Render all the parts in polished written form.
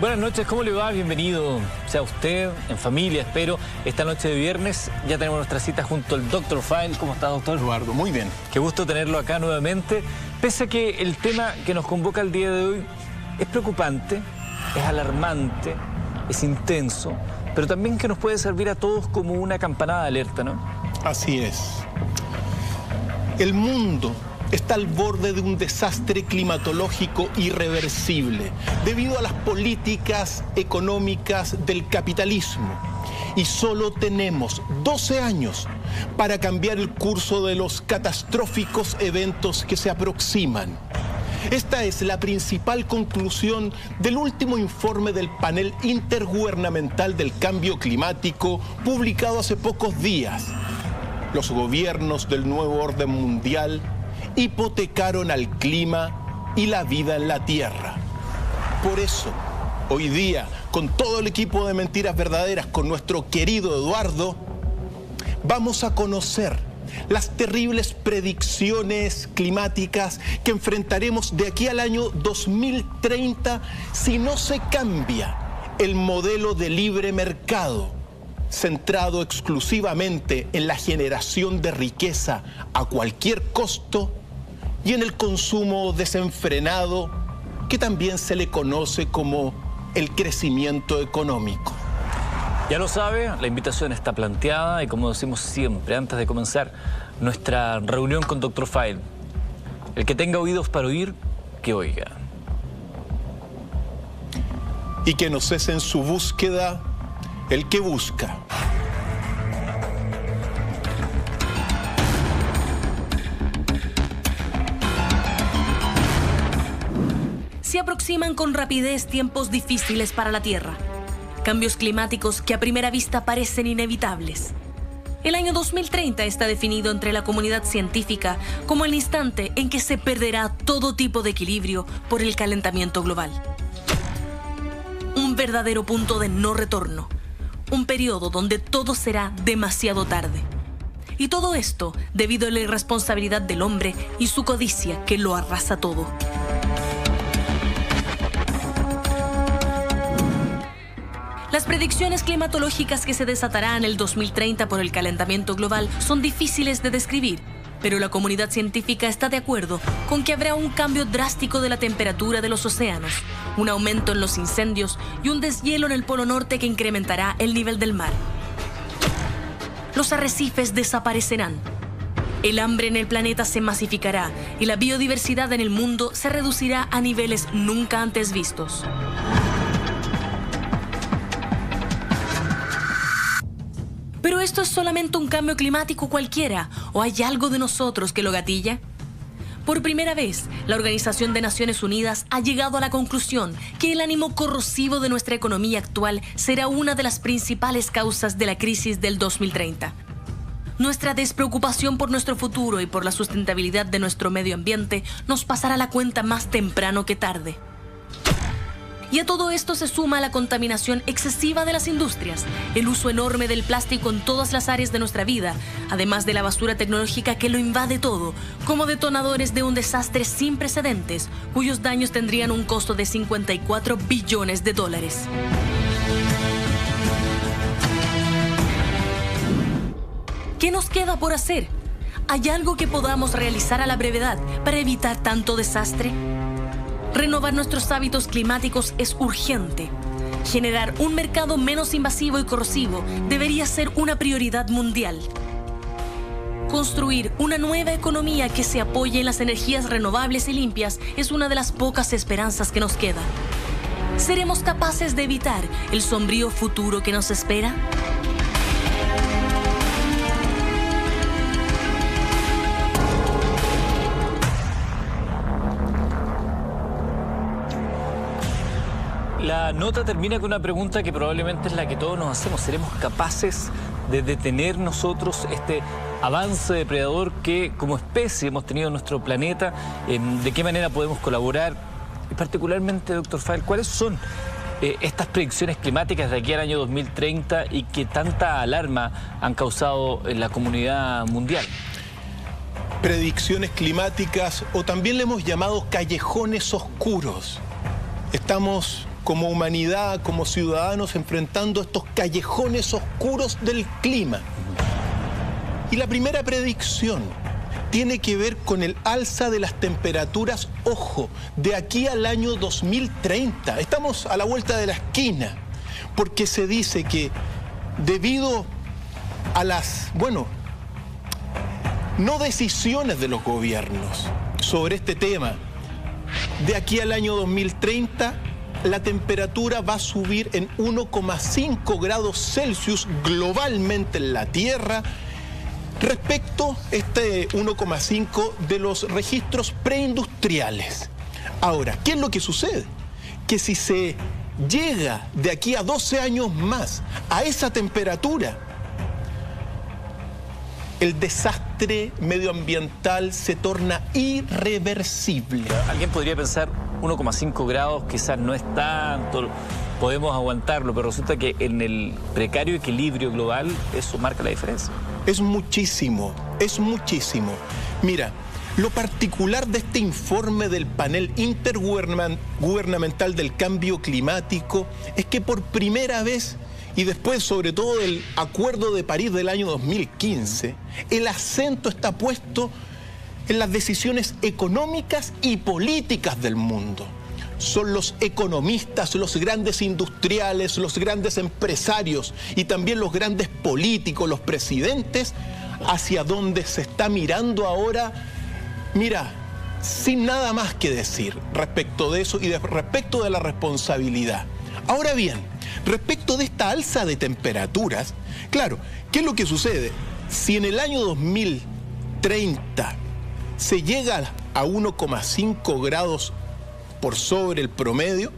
Buenas noches, ¿cómo le va? Bienvenido sea usted, en familia, espero. Esta noche de viernes ya tenemos nuestra cita junto al Dr. File. ¿Cómo está, doctor? Eduardo, muy bien. Qué gusto tenerlo acá nuevamente. Pese a que el tema que nos convoca el día de hoy es preocupante, es alarmante, es intenso, pero también que nos puede servir a todos como una campanada de alerta, ¿no? Así es. El mundo está al borde de un desastre climatológico irreversible debido a las políticas económicas del capitalismo. Y solo tenemos 12 años para cambiar el curso de los catastróficos eventos que se aproximan. Esta es la principal conclusión del último informe del Panel Intergubernamental del Cambio Climático, publicado hace pocos días. Los gobiernos del nuevo orden mundial hipotecaron al clima y la vida en la Tierra. Por eso, hoy día, con todo el equipo de Mentiras Verdaderas, con nuestro querido Eduardo, vamos a conocer las terribles predicciones climáticas que enfrentaremos de aquí al año 2030 si no se cambia el modelo de libre mercado, centrado exclusivamente en la generación de riqueza a cualquier costo y en el consumo desenfrenado, que también se le conoce como el crecimiento económico. Ya lo sabe, la invitación está planteada y como decimos siempre, antes de comenzar nuestra reunión con Dr. File, el que tenga oídos para oír, que oiga. Y que no cese en su búsqueda el que busca. Se aproximan con rapidez tiempos difíciles para la Tierra. Cambios climáticos que a primera vista parecen inevitables. El año 2030 está definido entre la comunidad científica como el instante en que se perderá todo tipo de equilibrio por el calentamiento global. Un verdadero punto de no retorno. Un periodo donde todo será demasiado tarde. Y todo esto debido a la irresponsabilidad del hombre y su codicia que lo arrasa todo. Las predicciones climatológicas que se desatarán en el 2030 por el calentamiento global son difíciles de describir, pero la comunidad científica está de acuerdo con que habrá un cambio drástico de la temperatura de los océanos, un aumento en los incendios y un deshielo en el Polo Norte que incrementará el nivel del mar. Los arrecifes desaparecerán. El hambre en el planeta se masificará y la biodiversidad en el mundo se reducirá a niveles nunca antes vistos. ¿Pero esto es solamente un cambio climático cualquiera o hay algo de nosotros que lo gatilla? Por primera vez, la Organización de Naciones Unidas ha llegado a la conclusión que el ánimo corrosivo de nuestra economía actual será una de las principales causas de la crisis del 2030. Nuestra despreocupación por nuestro futuro y por la sustentabilidad de nuestro medio ambiente nos pasará la cuenta más temprano que tarde. Y a todo esto se suma la contaminación excesiva de las industrias, el uso enorme del plástico en todas las áreas de nuestra vida, además de la basura tecnológica que lo invade todo, como detonadores de un desastre sin precedentes, cuyos daños tendrían un costo de 54 billones de dólares. ¿Qué nos queda por hacer? ¿Hay algo que podamos realizar a la brevedad para evitar tanto desastre? Renovar nuestros hábitos climáticos es urgente. Generar un mercado menos invasivo y corrosivo debería ser una prioridad mundial. Construir una nueva economía que se apoye en las energías renovables y limpias es una de las pocas esperanzas que nos queda. ¿Seremos capaces de evitar el sombrío futuro que nos espera? La nota termina con una pregunta que probablemente es la que todos nos hacemos. ¿Seremos capaces de detener nosotros este avance depredador que como especie hemos tenido en nuestro planeta? ¿De qué manera podemos colaborar? Y particularmente, Dr. File, ¿cuáles son estas predicciones climáticas de aquí al año 2030 y que tanta alarma han causado en la comunidad mundial? Predicciones climáticas, o también le hemos llamado callejones oscuros. Estamos como humanidad, como ciudadanos, enfrentando estos callejones oscuros del clima. Y la primera predicción tiene que ver con el alza de las temperaturas, ojo, de aquí al año 2030. Estamos a la vuelta de la esquina, porque se dice que debido a las, no decisiones de los gobiernos sobre este tema, de aquí al año 2030, la temperatura va a subir en 1,5 grados Celsius globalmente en la Tierra, respecto este 1,5 de los registros preindustriales. Ahora, ¿qué es lo que sucede? Que si se llega de aquí a 12 años más a esa temperatura, el desastre medioambiental se torna irreversible. Alguien podría pensar 1,5 grados quizás no es tanto, podemos aguantarlo, pero resulta que en el precario equilibrio global eso marca la diferencia. Es muchísimo, es muchísimo. Mira, lo particular de este informe del panel intergubernamental del cambio climático es que por primera vez, y después sobre todo del Acuerdo de París del año 2015, el acento está puesto en las decisiones económicas y políticas del mundo. Son los economistas, los grandes industriales, los grandes empresarios y también los grandes políticos, los presidentes, hacia donde se está mirando ahora, mira, sin nada más que decir respecto de eso y respecto de la responsabilidad. Ahora bien, respecto de esta alza de temperaturas, claro, ¿qué es lo que sucede? Si en el año 2030 se llega a 1,5 grados por sobre el promedio,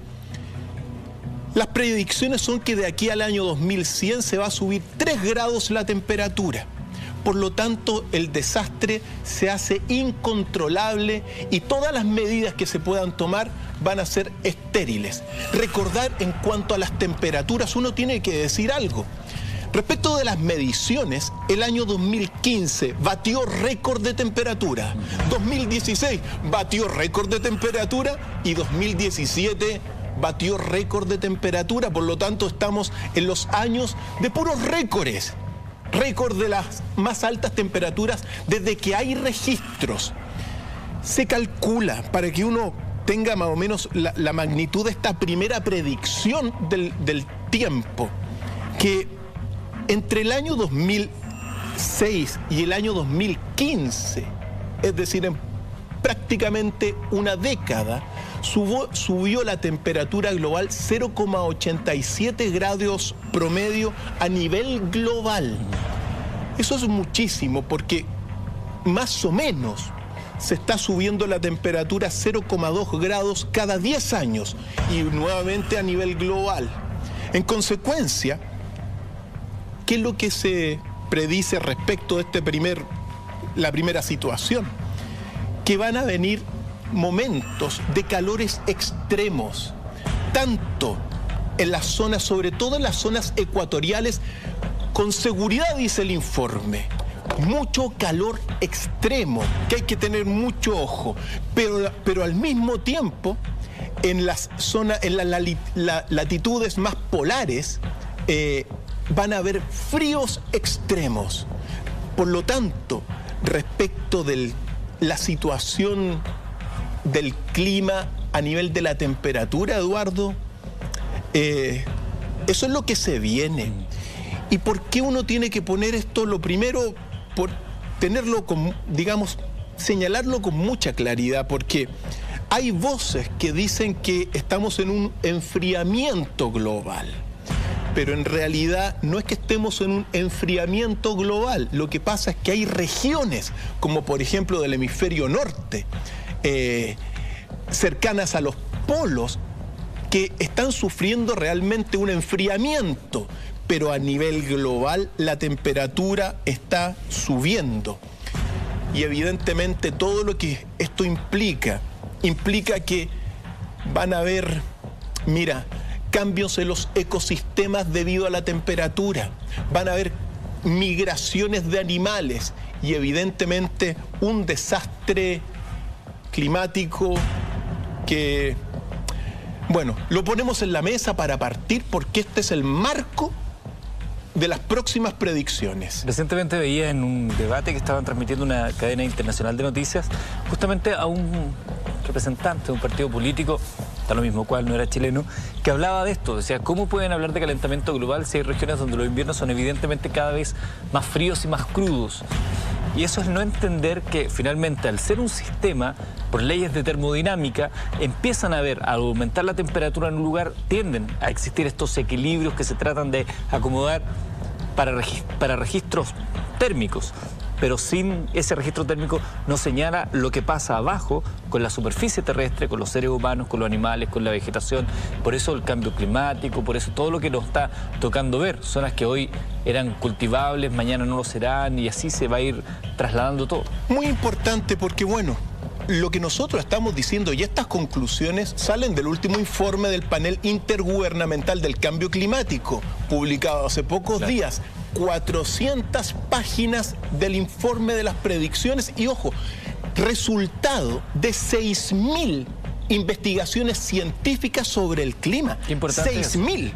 las predicciones son que de aquí al año 2100 se va a subir 3 grados la temperatura. Por lo tanto, el desastre se hace incontrolable y todas las medidas que se puedan tomar van a ser estériles. Recordar en cuanto a las temperaturas, uno tiene que decir algo. Respecto de las mediciones, el año 2015 batió récord de temperatura, 2016 batió récord de temperatura y 2017 batió récord de temperatura. Por lo tanto, estamos en los años de puros récords. Récord de las más altas temperaturas desde que hay registros. Se calcula, para que uno tenga más o menos la magnitud de esta primera predicción del tiempo, que entre el año 2006 y el año 2015, es decir, en prácticamente una década, subió la temperatura global 0,87 grados promedio a nivel global. Eso es muchísimo porque más o menos se está subiendo la temperatura 0,2 grados cada 10 años y nuevamente a nivel global. En consecuencia, ¿qué es lo que se predice respecto de la primera situación? Que van a venir momentos de calores extremos, tanto en las zonas, sobre todo en las zonas ecuatoriales, con seguridad dice el informe, mucho calor extremo, que hay que tener mucho ojo, pero al mismo tiempo, en las zonas, en las latitudes más polares, van a haber fríos extremos. Por lo tanto, respecto de la situación del clima a nivel de la temperatura, Eduardo, eso es lo que se viene. ¿Y por qué uno tiene que poner esto? Lo primero, por tenerlo con, digamos, señalarlo con mucha claridad, porque hay voces que dicen que estamos en un enfriamiento global. Pero en realidad no es que estemos en un enfriamiento global. Lo que pasa es que hay regiones, como por ejemplo del hemisferio norte, cercanas a los polos, que están sufriendo realmente un enfriamiento. Pero a nivel global la temperatura está subiendo. Y evidentemente todo lo que esto implica que van a haber, mira, cambios en los ecosistemas debido a la temperatura, van a haber migraciones de animales y evidentemente un desastre climático que, Bueno, lo ponemos en la mesa para partir porque este es el marco de las próximas predicciones. Recientemente veía en un debate que estaban transmitiendo una cadena internacional de noticias justamente a un representante de un partido político, está lo mismo cual, no era chileno, que hablaba de esto. Decía, ¿cómo pueden hablar de calentamiento global si hay regiones donde los inviernos son evidentemente cada vez más fríos y más crudos? Y eso es no entender que finalmente al ser un sistema, por leyes de termodinámica, empiezan a ver, al aumentar la temperatura en un lugar, tienden a existir estos equilibrios que se tratan de acomodar para registros térmicos. Pero sin ese registro térmico no señala lo que pasa abajo con la superficie terrestre, con los seres humanos, con los animales, con la vegetación. Por eso el cambio climático, por eso todo lo que nos está tocando ver. Zonas que hoy eran cultivables, mañana no lo serán y así se va a ir trasladando todo. Muy importante porque, bueno, lo que nosotros estamos diciendo y estas conclusiones salen del último informe del Panel Intergubernamental del Cambio Climático, publicado hace pocos días. 400 páginas del informe de las predicciones y, ojo, resultado de 6.000 investigaciones científicas sobre el clima. Qué importante. 6.000.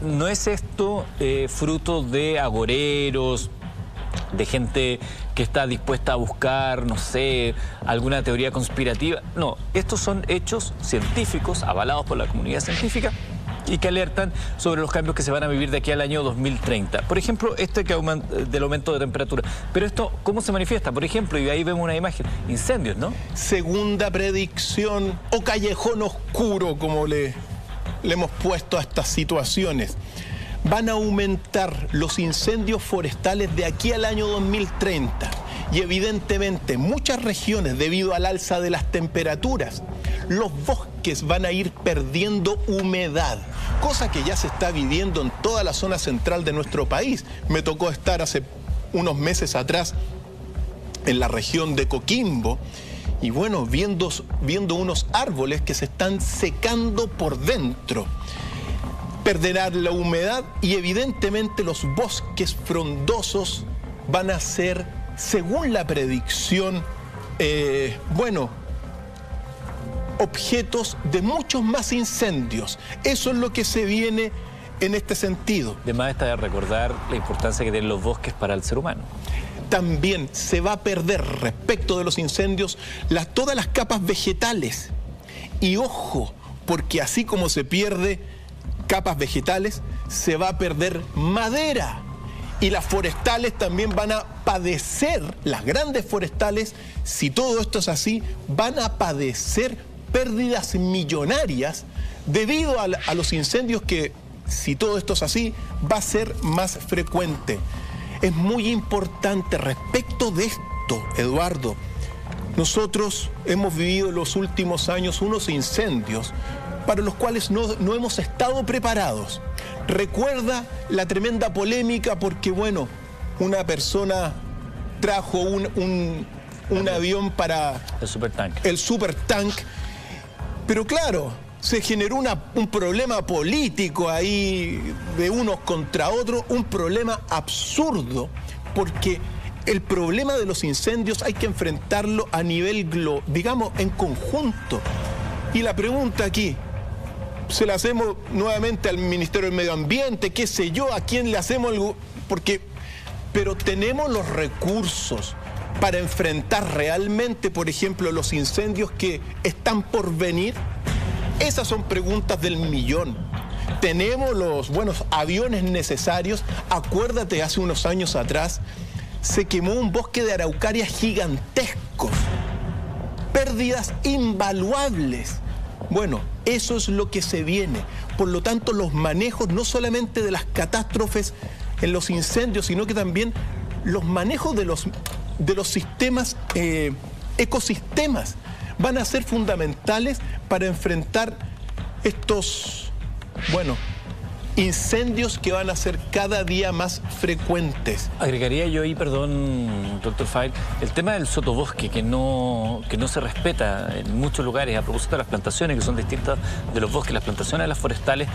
No es esto fruto de agoreros, de gente que está dispuesta a buscar, no sé, alguna teoría conspirativa. No, estos son hechos científicos avalados por la comunidad científica y que alertan sobre los cambios que se van a vivir de aquí al año 2030. Por ejemplo, del aumento de temperatura. Pero esto, ¿cómo se manifiesta? Por ejemplo, y ahí vemos una imagen, incendios, ¿no? Segunda predicción, o callejón oscuro, como le hemos puesto a estas situaciones. Van a aumentar los incendios forestales de aquí al año 2030. Y evidentemente, muchas regiones, debido al alza de las temperaturas, los bosques van a ir perdiendo humedad, cosa que ya se está viviendo en toda la zona central de nuestro país. Me tocó estar hace unos meses atrás en la región de Coquimbo y, bueno, viendo unos árboles que se están secando por dentro. Perderán la humedad y evidentemente los bosques frondosos van a ser, según la predicción, objetos de muchos más incendios. Eso es lo que se viene en este sentido. Además está de recordar la importancia que tienen los bosques para el ser humano. También se va a perder, respecto de los incendios, todas las capas vegetales. Y ojo, porque así como se pierde capas vegetales, se va a perder madera. Y las forestales también van a padecer, las grandes forestales, si todo esto es así, van a padecer pérdidas millonarias debido a los incendios que, si todo esto es así, va a ser más frecuente. Es muy importante respecto de esto, Eduardo. Nosotros hemos vivido en los últimos años unos incendios para los cuales no hemos estado preparados. Recuerda la tremenda polémica porque, bueno, una persona trajo un avión para el Supertank, pero claro, se generó un problema político ahí de unos contra otros, un problema absurdo, porque el problema de los incendios hay que enfrentarlo a nivel digamos, en conjunto. Y la pregunta aquí, se la hacemos nuevamente al Ministerio del Medio Ambiente, qué sé yo, a quién le hacemos algo, pero tenemos los recursos para enfrentar realmente, por ejemplo, los incendios que están por venir. Esas son preguntas del millón. ¿Tenemos los buenos aviones necesarios? Acuérdate, hace unos años atrás se quemó un bosque de araucarias gigantescos. Pérdidas invaluables. Bueno, eso es lo que se viene. Por lo tanto, los manejos no solamente de las catástrofes en los incendios, sino que también los manejos de los sistemas, ecosistemas, van a ser fundamentales para enfrentar estos, incendios que van a ser cada día más frecuentes. Agregaría yo ahí, perdón, doctor File, el tema del sotobosque que no se respeta en muchos lugares. A propósito de las plantaciones, que son distintas de los bosques, las plantaciones de las forestales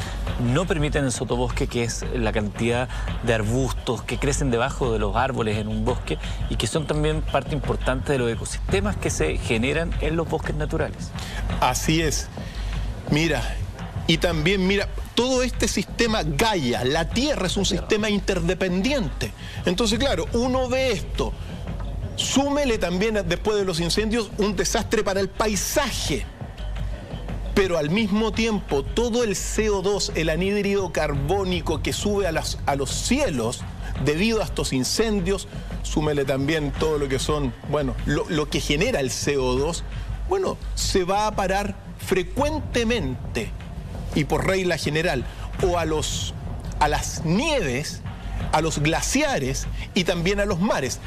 no permiten el sotobosque, que es la cantidad de arbustos que crecen debajo de los árboles en un bosque y que son también parte importante de los ecosistemas que se generan en los bosques naturales. Así es. Mira, Y también, mira, todo este sistema Gaia, la Tierra es un sistema interdependiente. Entonces, claro, uno ve esto, súmele también después de los incendios un desastre para el paisaje. Pero al mismo tiempo, todo el CO2, el anhídrido carbónico que sube a los cielos debido a estos incendios, súmele también todo lo que son, bueno, lo que genera el CO2, bueno, se va a parar frecuentemente y por regla general o a las nieves, a los glaciares y también a los mares,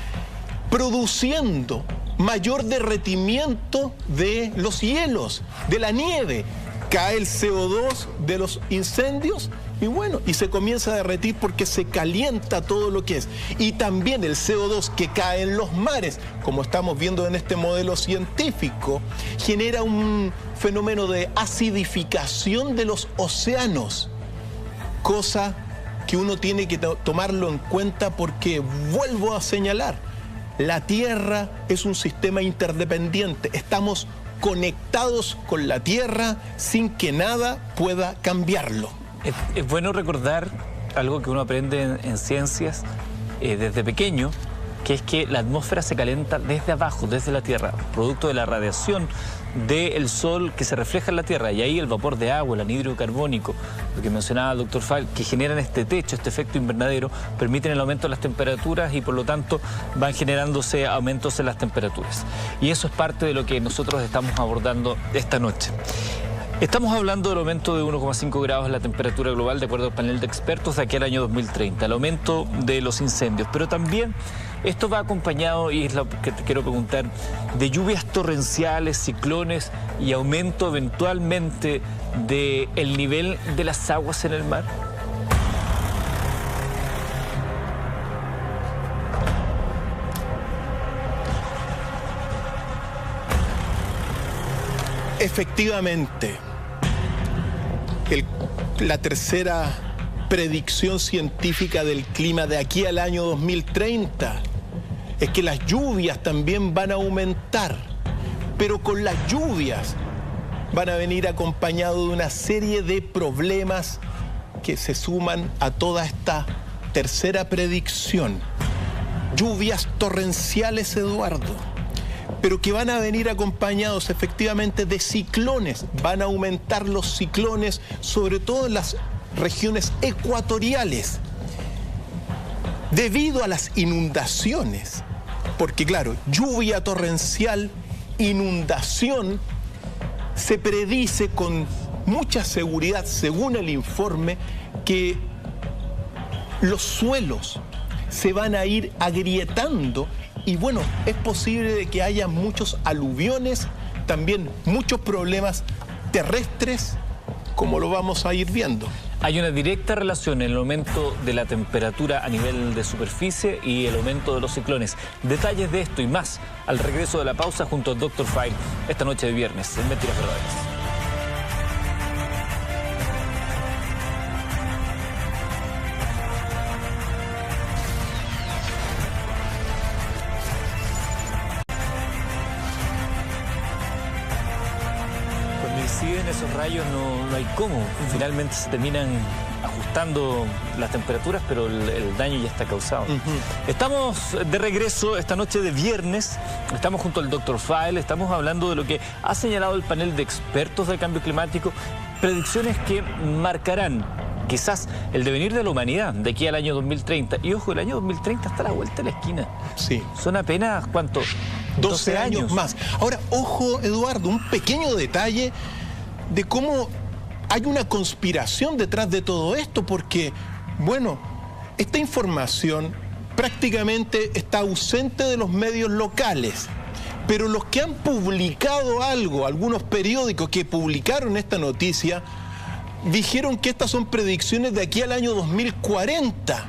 produciendo mayor derretimiento de los hielos, de la nieve. Cae el CO2 de los incendios y bueno, y se comienza a derretir porque se calienta todo lo que es. Y también el CO2 que cae en los mares, como estamos viendo en este modelo científico, genera un fenómeno de acidificación de los océanos, cosa que uno tiene que tomarlo en cuenta porque, vuelvo a señalar, la Tierra es un sistema interdependiente. Estamos conectados con la Tierra sin que nada pueda cambiarlo. Es bueno recordar algo que uno aprende en ciencias desde pequeño, que es que la atmósfera se calienta desde abajo, desde la Tierra, producto de la radiación del Sol que se refleja en la Tierra, y ahí el vapor de agua, el anhídrido carbónico, lo que mencionaba el doctor Fall, que generan este techo, este efecto invernadero, permiten el aumento de las temperaturas y por lo tanto van generándose aumentos en las temperaturas. Y eso es parte de lo que nosotros estamos abordando esta noche. Estamos hablando del aumento de 1,5 grados en la temperatura global, de acuerdo al panel de expertos, de aquí al año 2030, el aumento de los incendios. Pero también esto va acompañado, y es lo que te quiero preguntar, de lluvias torrenciales, ciclones y aumento eventualmente del nivel de las aguas en el mar. Efectivamente, la tercera predicción científica del clima de aquí al año 2030 es que las lluvias también van a aumentar, pero con las lluvias van a venir acompañados de una serie de problemas que se suman a toda esta tercera predicción. Lluvias torrenciales, Eduardo, pero que van a venir acompañados efectivamente de ciclones. Van a aumentar los ciclones, sobre todo en las regiones ecuatoriales, debido a las inundaciones. Porque claro, lluvia torrencial, inundación, se predice con mucha seguridad, según el informe, que los suelos se van a ir agrietando. Y bueno, es posible de que haya muchos aluviones, también muchos problemas terrestres, como lo vamos a ir viendo. Hay una directa relación en el aumento de la temperatura a nivel de superficie y el aumento de los ciclones. Detalles de esto y más al regreso de la pausa junto al Dr. File esta noche de viernes en Mentiras Verdaderas. En esos rayos no hay cómo. Finalmente se terminan ajustando las temperaturas, pero el daño ya está causado. Estamos de regreso esta noche de viernes. Estamos junto al Dr. File. Estamos hablando de lo que ha señalado el panel de expertos del cambio climático. Predicciones que marcarán quizás el devenir de la humanidad de aquí al año 2030. Y ojo, el año 2030 está a la vuelta de la esquina. Sí. Son apenas, ¿cuánto? 12 años más. Ahora, ojo, Eduardo, un pequeño detalle de cómo hay una conspiración detrás de todo esto, porque, bueno, esta información prácticamente está ausente de los medios locales, pero los que han publicado algo, algunos periódicos que publicaron esta noticia, dijeron que estas son predicciones de aquí al año 2040.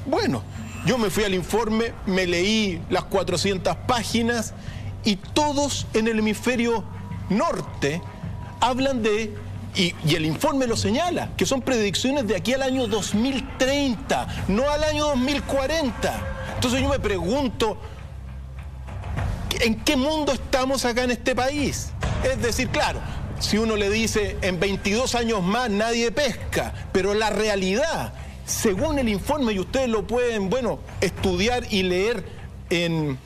Bueno, yo me fui al informe, me leí las 400 páginas y todos en el hemisferio norte hablan de, y el informe lo señala, que son predicciones de aquí al año 2030, no al año 2040. Entonces yo me pregunto, ¿en qué mundo estamos acá en este país? Es decir, claro, si uno le dice en 22 años más nadie pesca, pero la realidad, según el informe, y ustedes lo pueden, bueno, estudiar y leer en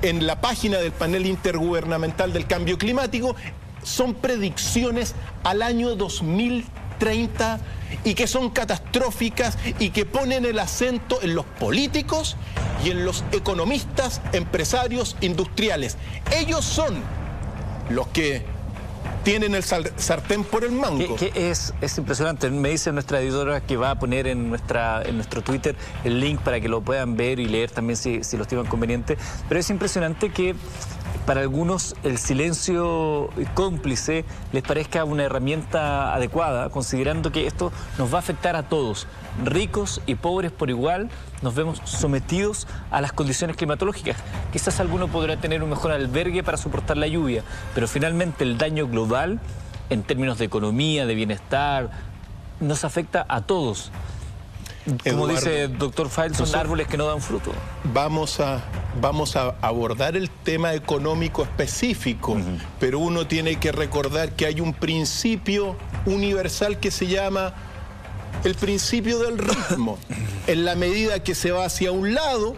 la página del Panel Intergubernamental del Cambio Climático, son predicciones al año 2030 y que son catastróficas y que ponen el acento en los políticos y en los economistas, empresarios, industriales. Ellos son los que tienen el sartén por el mango. Es impresionante. Me dice nuestra editora que va a poner en nuestro Twitter el link para que lo puedan ver y leer también si lo estiman conveniente. Pero es impresionante que para algunos el silencio cómplice les parezca una herramienta adecuada, considerando que esto nos va a afectar a todos, ricos y pobres por igual. Nos vemos sometidos a las condiciones climatológicas. Quizás alguno podrá tener un mejor albergue para soportar la lluvia, pero finalmente el daño global, en términos de economía, de bienestar, nos afecta a todos. Como Eduardo, dice el doctor Feil, son árboles que no dan fruto. Vamos a abordar el tema económico específico, pero uno tiene que recordar que hay un principio universal que se llama el principio del ritmo. En la medida que se va hacia un lado,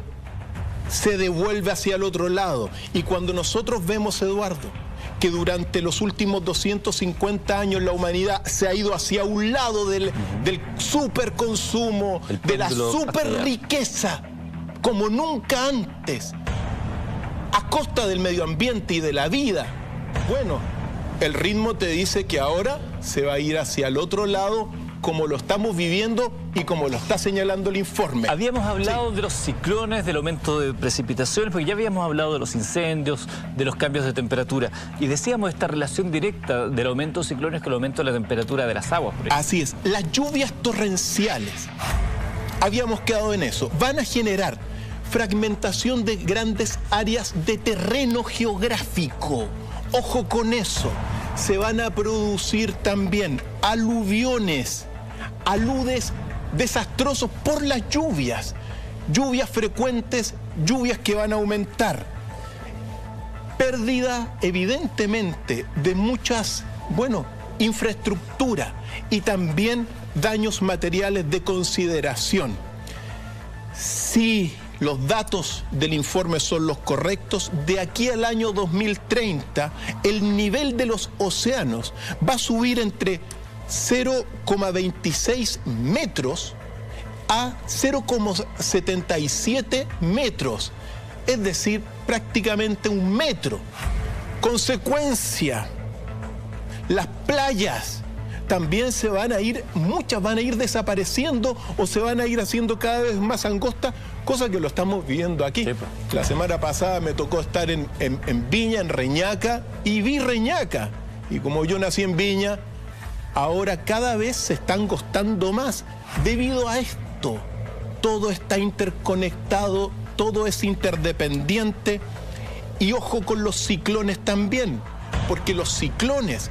se devuelve hacia el otro lado. Y cuando nosotros vemos, Eduardo, que durante los últimos 250 años la humanidad se ha ido hacia un lado del superconsumo, de la superriqueza, como nunca antes, a costa del medio ambiente y de la vida. Bueno, el ritmo te dice que ahora se va a ir hacia el otro lado, como lo estamos viviendo y como lo está señalando el informe. Habíamos hablado de los ciclones, del aumento de precipitaciones, porque ya habíamos hablado de los incendios, de los cambios de temperatura, y decíamos esta relación directa del aumento de ciclones con el aumento de la temperatura de las aguas. Así es, las lluvias torrenciales, habíamos quedado en eso, van a generar fragmentación de grandes áreas de terreno geográfico. Ojo con eso. Se van a producir también aluviones, aludes desastrosos por las lluvias, lluvias frecuentes, lluvias que van a aumentar. Pérdida, evidentemente, de muchas, infraestructura y también daños materiales de consideración. Si los datos del informe son los correctos, de aquí al año 2030, el nivel de los océanos va a subir entre 0,26 metros a 0,77 metros, es decir, prácticamente un metro. Consecuencia, las playas también muchas van a ir desapareciendo o se van a ir haciendo cada vez más angostas, cosa que lo estamos viviendo aquí. Sí, pues. La semana pasada me tocó estar en Viña, en Reñaca, y vi Reñaca. Y como yo nací en Viña, ahora cada vez se está angostando más. Debido a esto, todo está interconectado, todo es interdependiente. Y ojo con los ciclones también, porque los ciclones,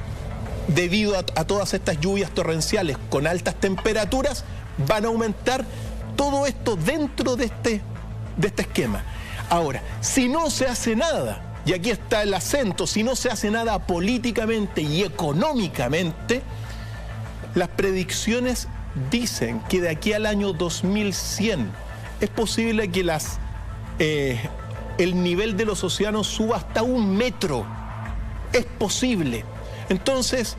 debido a todas estas lluvias torrenciales con altas temperaturas, van a aumentar todo esto dentro de este esquema. Ahora, si no se hace nada, y aquí está el acento, si no se hace nada políticamente y económicamente, las predicciones dicen que de aquí al año 2100 es posible que el nivel de los océanos suba hasta 1 metro. Es posible. Entonces,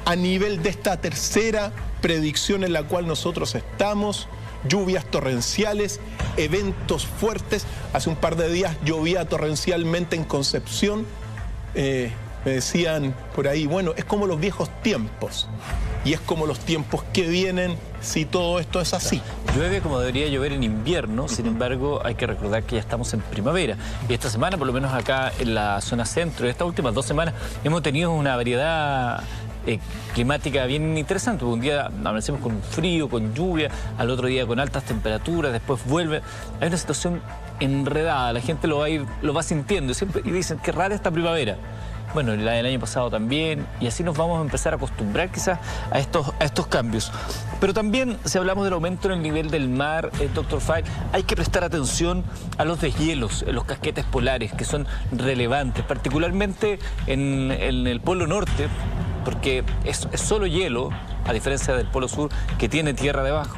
a nivel de esta tercera predicción en la cual nosotros estamos, lluvias torrenciales, eventos fuertes. Hace un par de días llovía torrencialmente en Concepción. Me decían por ahí, es como los viejos tiempos. Y es como los tiempos que vienen si todo esto es así. Llueve como debería llover en invierno, sin embargo hay que recordar que ya estamos en primavera. Y esta semana, por lo menos acá en la zona centro, estas últimas 2 semanas, hemos tenido una variedad climática bien interesante. Un día amanecemos con frío, con lluvia, al otro día con altas temperaturas, después vuelve. Hay una situación enredada, la gente lo va sintiendo y dicen, qué rara esta primavera. Bueno, la del año pasado también, y así nos vamos a empezar a acostumbrar quizás a estos cambios. Pero también, si hablamos del aumento en el nivel del mar, doctor Feil, hay que prestar atención a los deshielos en los casquetes polares, que son relevantes, particularmente en el Polo Norte. porque es solo hielo, a diferencia del Polo Sur, que tiene tierra debajo.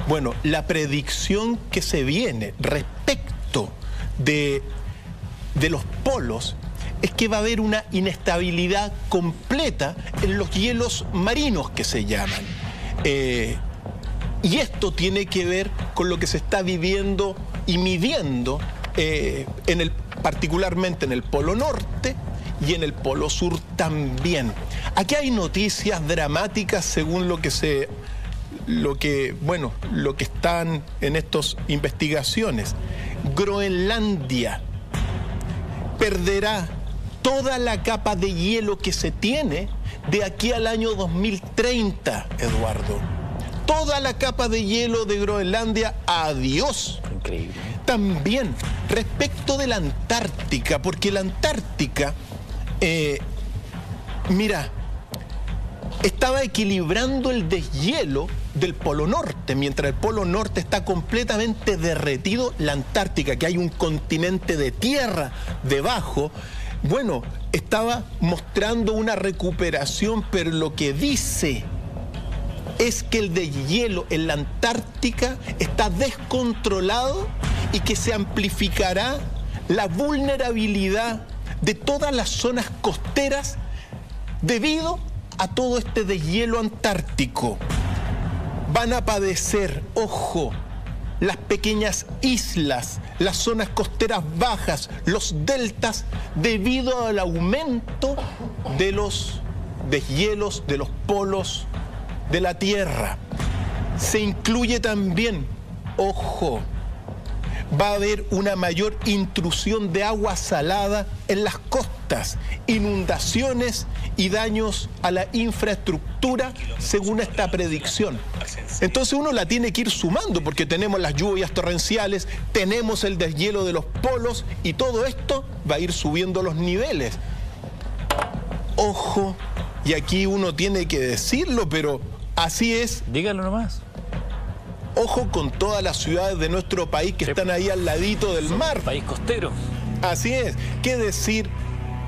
Bueno, la predicción que se viene respecto de los polos es que va a haber una inestabilidad completa en los hielos marinos que se llaman. Y esto tiene que ver con lo que se está viviendo y midiendo particularmente en el Polo Norte y en el Polo Sur también. Aquí hay noticias dramáticas según lo que están en estas investigaciones. Groenlandia perderá toda la capa de hielo que se tiene de aquí al año 2030, Eduardo. Toda la capa de hielo de Groenlandia, adiós. Increíble. También respecto de la Antártica, porque la Antártica, estaba equilibrando el deshielo del Polo Norte. Mientras el Polo Norte está completamente derretido, la Antártica, que hay un continente de tierra debajo, bueno, estaba mostrando una recuperación, pero lo que dice es que el deshielo en la Antártica está descontrolado y que se amplificará la vulnerabilidad de todas las zonas costeras debido a todo este deshielo antártico. Van a padecer, ojo, las pequeñas islas, las zonas costeras bajas, los deltas, debido al aumento de los deshielos de los polos de la Tierra. Se incluye también, ojo, va a haber una mayor intrusión de agua salada en las costas, inundaciones y daños a la infraestructura según esta predicción. Entonces uno la tiene que ir sumando porque tenemos las lluvias torrenciales, tenemos el deshielo de los polos y todo esto va a ir subiendo los niveles. Ojo, y aquí uno tiene que decirlo, pero así es. Dígalo nomás. Ojo con todas las ciudades de nuestro país que están ahí al ladito del mar. País costero. Así es. ¿Qué decir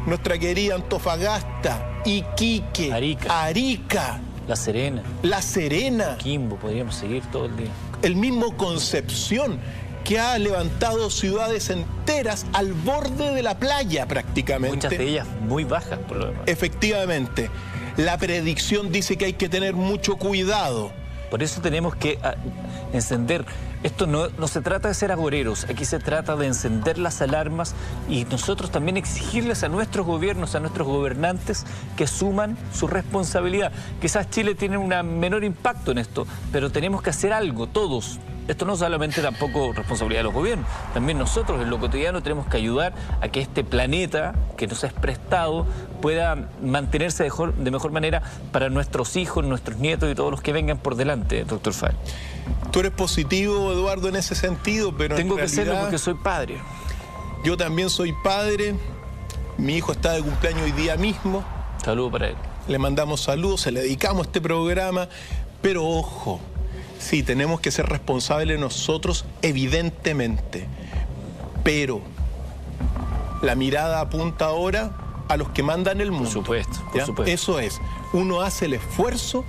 nuestra querida Antofagasta, Iquique, Arica, La Serena, Quimbo, podríamos seguir todo el día. El mismo Concepción, que ha levantado ciudades enteras al borde de la playa prácticamente. Muchas de ellas muy bajas por lo demás. Efectivamente. La predicción dice que hay que tener mucho cuidado. Por eso tenemos que encender. Esto no se trata de ser agoreros, aquí se trata de encender las alarmas y nosotros también exigirles a nuestros gobiernos, a nuestros gobernantes que asuman su responsabilidad. Quizás Chile tiene un menor impacto en esto, pero tenemos que hacer algo, todos. Esto no solamente tampoco responsabilidad de los gobiernos, también nosotros en lo cotidiano tenemos que ayudar a que este planeta que nos es prestado pueda mantenerse de mejor manera para nuestros hijos, nuestros nietos y todos los que vengan por delante, doctor Fall. Tú eres positivo, Eduardo, en ese sentido, pero tengo que serlo porque soy padre. Yo también soy padre, mi hijo está de cumpleaños hoy día mismo. Saludos para él. Le mandamos saludos, se le dedicamos a este programa, pero ojo, sí, tenemos que ser responsables nosotros, evidentemente, pero la mirada apunta ahora a los que mandan el mundo. Por supuesto, por supuesto. Eso es, uno hace el esfuerzo,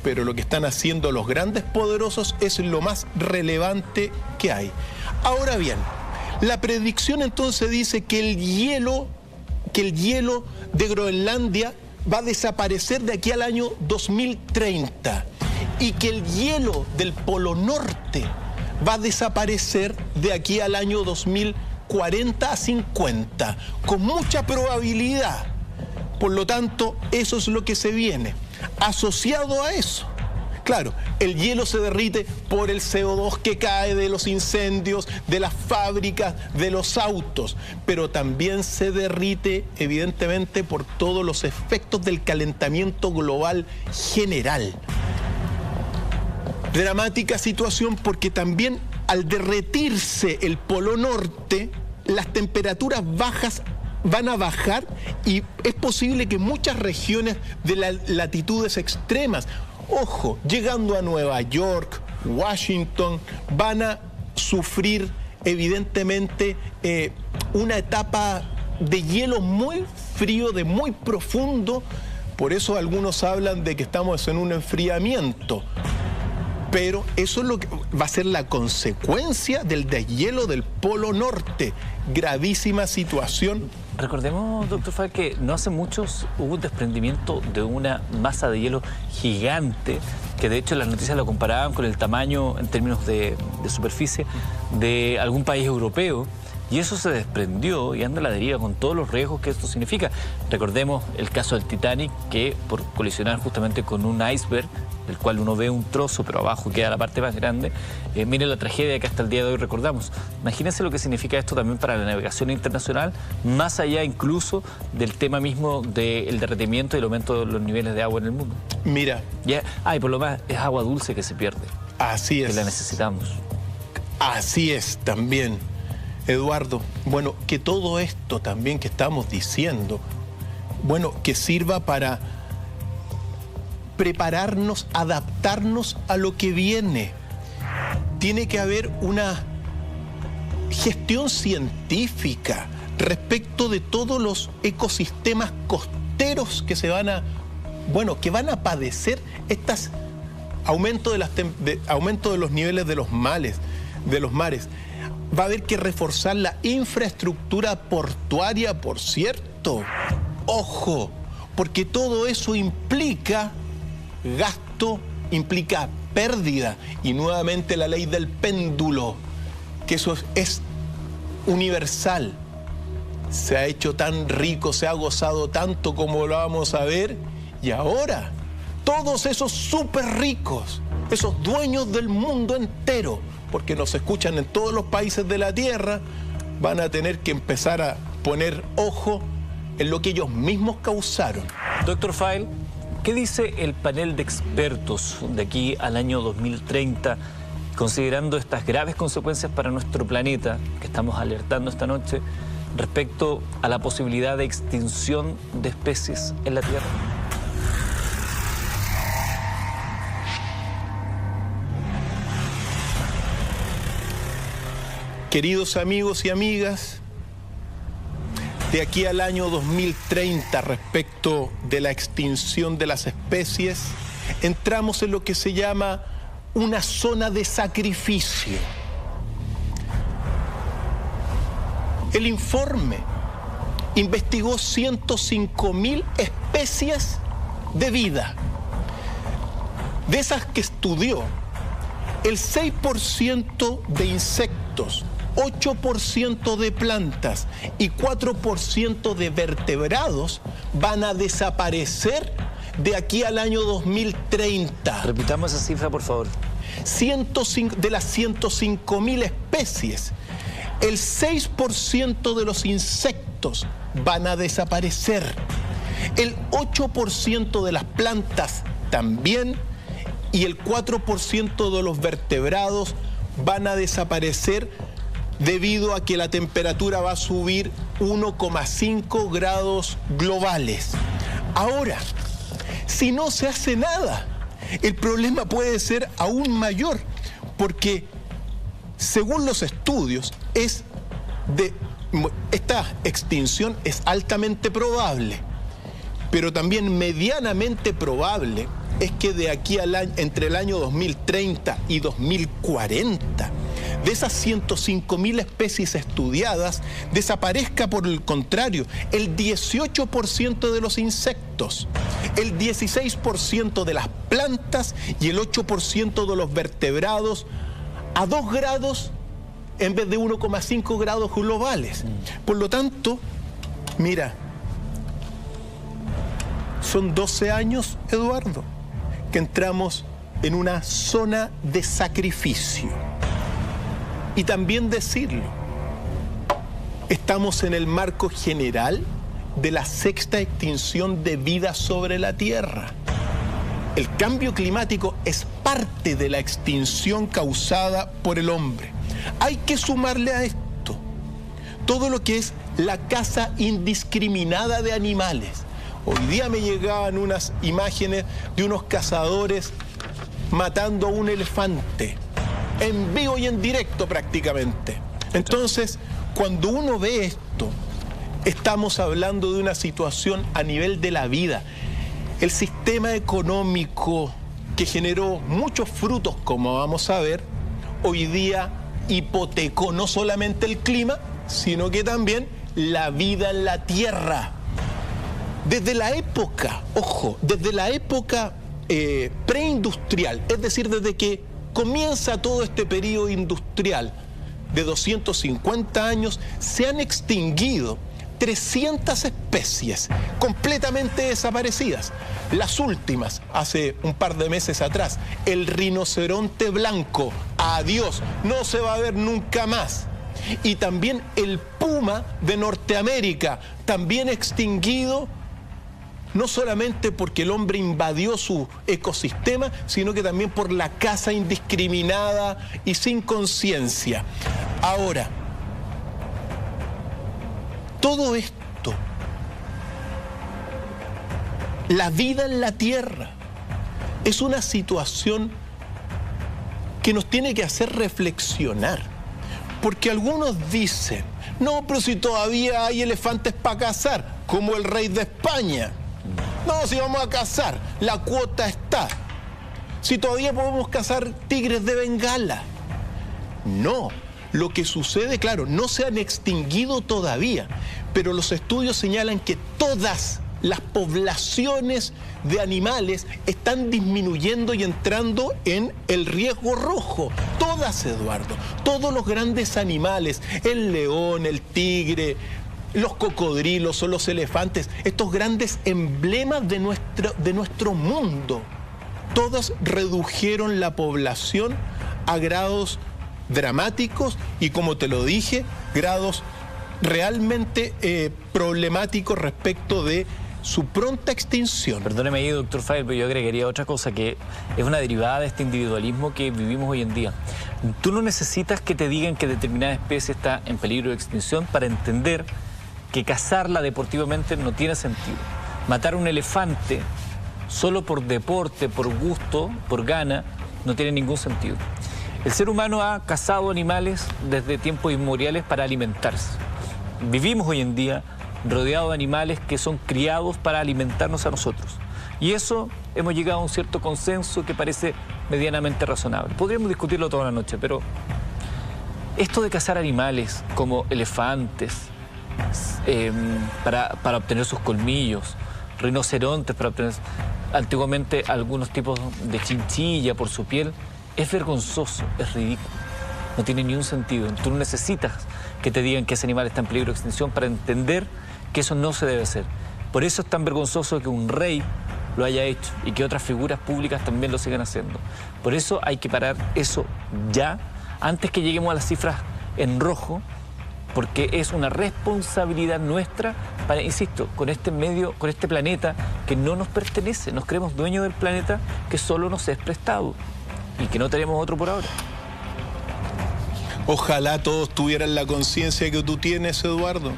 pero lo que están haciendo los grandes poderosos es lo más relevante que hay. Ahora bien, la predicción entonces dice que el hielo de Groenlandia va a desaparecer de aquí al año 2030 y que el hielo del Polo Norte va a desaparecer de aquí al año 2040 a 50, con mucha probabilidad. Por lo tanto, eso es lo que se viene. Asociado a eso, claro, el hielo se derrite por el CO2 que cae de los incendios, de las fábricas, de los autos, pero también se derrite evidentemente por todos los efectos del calentamiento global general. Dramática situación porque también al derretirse el Polo Norte, las temperaturas bajas van a bajar y es posible que muchas regiones de las latitudes extremas, ojo, llegando a Nueva York, Washington, van a sufrir evidentemente una etapa de hielo muy frío, de muy profundo, Por eso algunos hablan de que estamos en un enfriamiento. Pero eso es lo que va a ser la consecuencia del deshielo del Polo Norte. Gravísima situación. Recordemos, doctor Fall, que no hace muchos hubo un desprendimiento de una masa de hielo gigante, que de hecho las noticias lo comparaban con el tamaño en términos de superficie de algún país europeo. Y eso se desprendió y anda a la deriva con todos los riesgos que esto significa. Recordemos el caso del Titanic, que por colisionar justamente con un iceberg, del cual uno ve un trozo, pero abajo queda la parte más grande. Miren la tragedia que hasta el día de hoy recordamos. Imagínense lo que significa esto también para la navegación internacional, más allá incluso del tema mismo del derretimiento y el aumento de los niveles de agua en el mundo. Mira. Y por lo más, es agua dulce que se pierde. Así es. Que la necesitamos. Así es también. Eduardo, bueno, que todo esto también que estamos diciendo, bueno, que sirva para prepararnos, adaptarnos a lo que viene. Tiene que haber una gestión científica respecto de todos los ecosistemas costeros que se van a, que van a padecer estos aumento de los niveles de los mares. Va a haber que reforzar la infraestructura portuaria, por cierto. Ojo, porque todo eso implica gasto, implica pérdida. Y nuevamente la ley del péndulo, que eso es universal. Se ha hecho tan rico, se ha gozado tanto como lo vamos a ver. Y ahora, todos esos súper ricos, esos dueños del mundo entero, porque nos escuchan en todos los países de la Tierra, van a tener que empezar a poner ojo en lo que ellos mismos causaron. Doctor Fall, ¿qué dice el panel de expertos de aquí al año 2030, considerando estas graves consecuencias para nuestro planeta, que estamos alertando esta noche, respecto a la posibilidad de extinción de especies en la Tierra? Queridos amigos y amigas, de aquí al año 2030, respecto de la extinción de las especies, entramos en lo que se llama una zona de sacrificio. El informe investigó 105.000 especies de vida. De esas que estudió, el 6% de insectos, 8% de plantas y 4% de vertebrados van a desaparecer de aquí al año 2030. Repitamos esa cifra, por favor. De las 105.000 especies, el 6% de los insectos van a desaparecer. El 8% de las plantas también y el 4% de los vertebrados van a desaparecer debido a que la temperatura va a subir 1,5 grados globales. Ahora, si no se hace nada, el problema puede ser aún mayor, porque según los estudios, esta extinción es altamente probable, pero también medianamente probable es que de aquí entre el año 2030 y 2040, de esas 105.000 especies estudiadas, desaparezca por el contrario el 18% de los insectos, el 16% de las plantas y el 8% de los vertebrados a 2 grados en vez de 1,5 grados globales. Por lo tanto, mira, son 12 años, Eduardo, que entramos en una zona de sacrificio. Y también decirlo, estamos en el marco general de la 6ª extinción de vida sobre la Tierra. El cambio climático es parte de la extinción causada por el hombre. Hay que sumarle a esto todo lo que es la caza indiscriminada de animales. Hoy día me llegaban unas imágenes de unos cazadores matando a un elefante, en vivo y en directo prácticamente. Entonces, cuando uno ve esto, estamos hablando de una situación a nivel de la vida. El sistema económico que generó muchos frutos, como vamos a ver, hoy día hipotecó no solamente el clima, sino que también la vida en la tierra. Desde la época, ojo, desde la época preindustrial, es decir, desde que comienza todo este periodo industrial de 250 años, se han extinguido 300 especies completamente desaparecidas. Las últimas, hace un par de meses atrás, el rinoceronte blanco, adiós, no se va a ver nunca más. Y también el puma de Norteamérica, también extinguido, no solamente porque el hombre invadió su ecosistema, sino que también por la caza indiscriminada y sin conciencia. Ahora, todo esto, la vida en la tierra, es una situación que nos tiene que hacer reflexionar. Porque algunos dicen, no, pero si todavía hay elefantes para cazar, como el rey de España. No, si vamos a cazar, la cuota está. Si todavía podemos cazar tigres de Bengala. No, lo que sucede, claro, no se han extinguido todavía, pero los estudios señalan que todas las poblaciones de animales están disminuyendo y entrando en el riesgo rojo. Todas, Eduardo, todos los grandes animales, el león, el tigre, los cocodrilos o los elefantes, estos grandes emblemas de nuestro mundo, todas redujeron la población a grados dramáticos y, como te lo dije, grados realmente problemáticos respecto de su pronta extinción. Perdóneme ahí, doctor Fayel, pero yo agregaría otra cosa que es una derivada de este individualismo que vivimos hoy en día. Tú no necesitas que te digan que determinada especie está en peligro de extinción para entender que cazarla deportivamente no tiene sentido. Matar a un elefante solo por deporte, por gusto, por gana, no tiene ningún sentido. El ser humano ha cazado animales desde tiempos inmemoriales para alimentarse. Vivimos hoy en día rodeados de animales que son criados para alimentarnos a nosotros. Y eso hemos llegado a un cierto consenso que parece medianamente razonable. Podríamos discutirlo toda la noche, pero esto de cazar animales como elefantes para obtener sus colmillos, rinocerontes para obtener antiguamente algunos tipos de chinchilla por su piel, es vergonzoso, es ridículo. No tiene ni un sentido. Tú no necesitas que te digan que ese animal está en peligro de extinción para entender que eso no se debe hacer. Por eso es tan vergonzoso que un rey lo haya hecho y que otras figuras públicas también lo sigan haciendo. Por eso hay que parar eso ya, antes que lleguemos a las cifras en rojo, porque es una responsabilidad nuestra para, insisto, con este medio, con este planeta que no nos pertenece. Nos creemos dueños del planeta que solo nos es prestado y que no tenemos otro por ahora. Ojalá todos tuvieran la conciencia que tú tienes, Eduardo,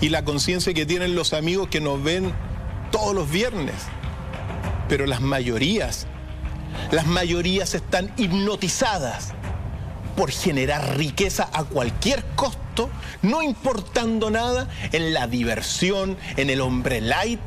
y la conciencia que tienen los amigos que nos ven todos los viernes. Pero las mayorías están hipnotizadas por generar riqueza a cualquier costo, no importando nada, en la diversión, en el hombre light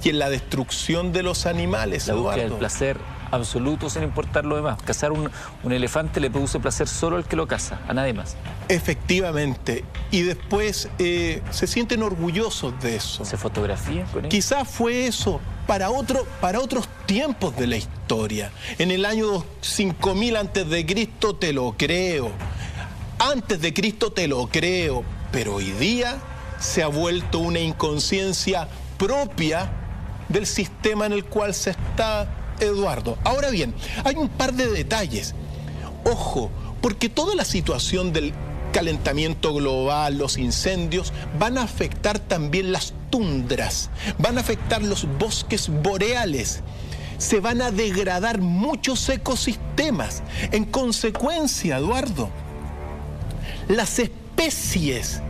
y en la destrucción de los animales, Eduardo. La búsqueda del placer absoluto sin importar lo demás. Cazar un elefante le produce placer solo al que lo caza, a nadie más. Efectivamente. Y después se sienten orgullosos de eso. ¿Se fotografían con eso? Quizás fue eso para otros tiempos de la historia. En el año 5000 antes de Cristo te lo creo. Antes de Cristo te lo creo. Pero hoy día se ha vuelto una inconsciencia propia del sistema en el cual se está, Eduardo. Ahora bien, hay un par de detalles. Ojo, porque toda la situación del calentamiento global, los incendios, van a afectar también las tundras, van a afectar los bosques boreales, se van a degradar muchos ecosistemas. En consecuencia, Eduardo, las especies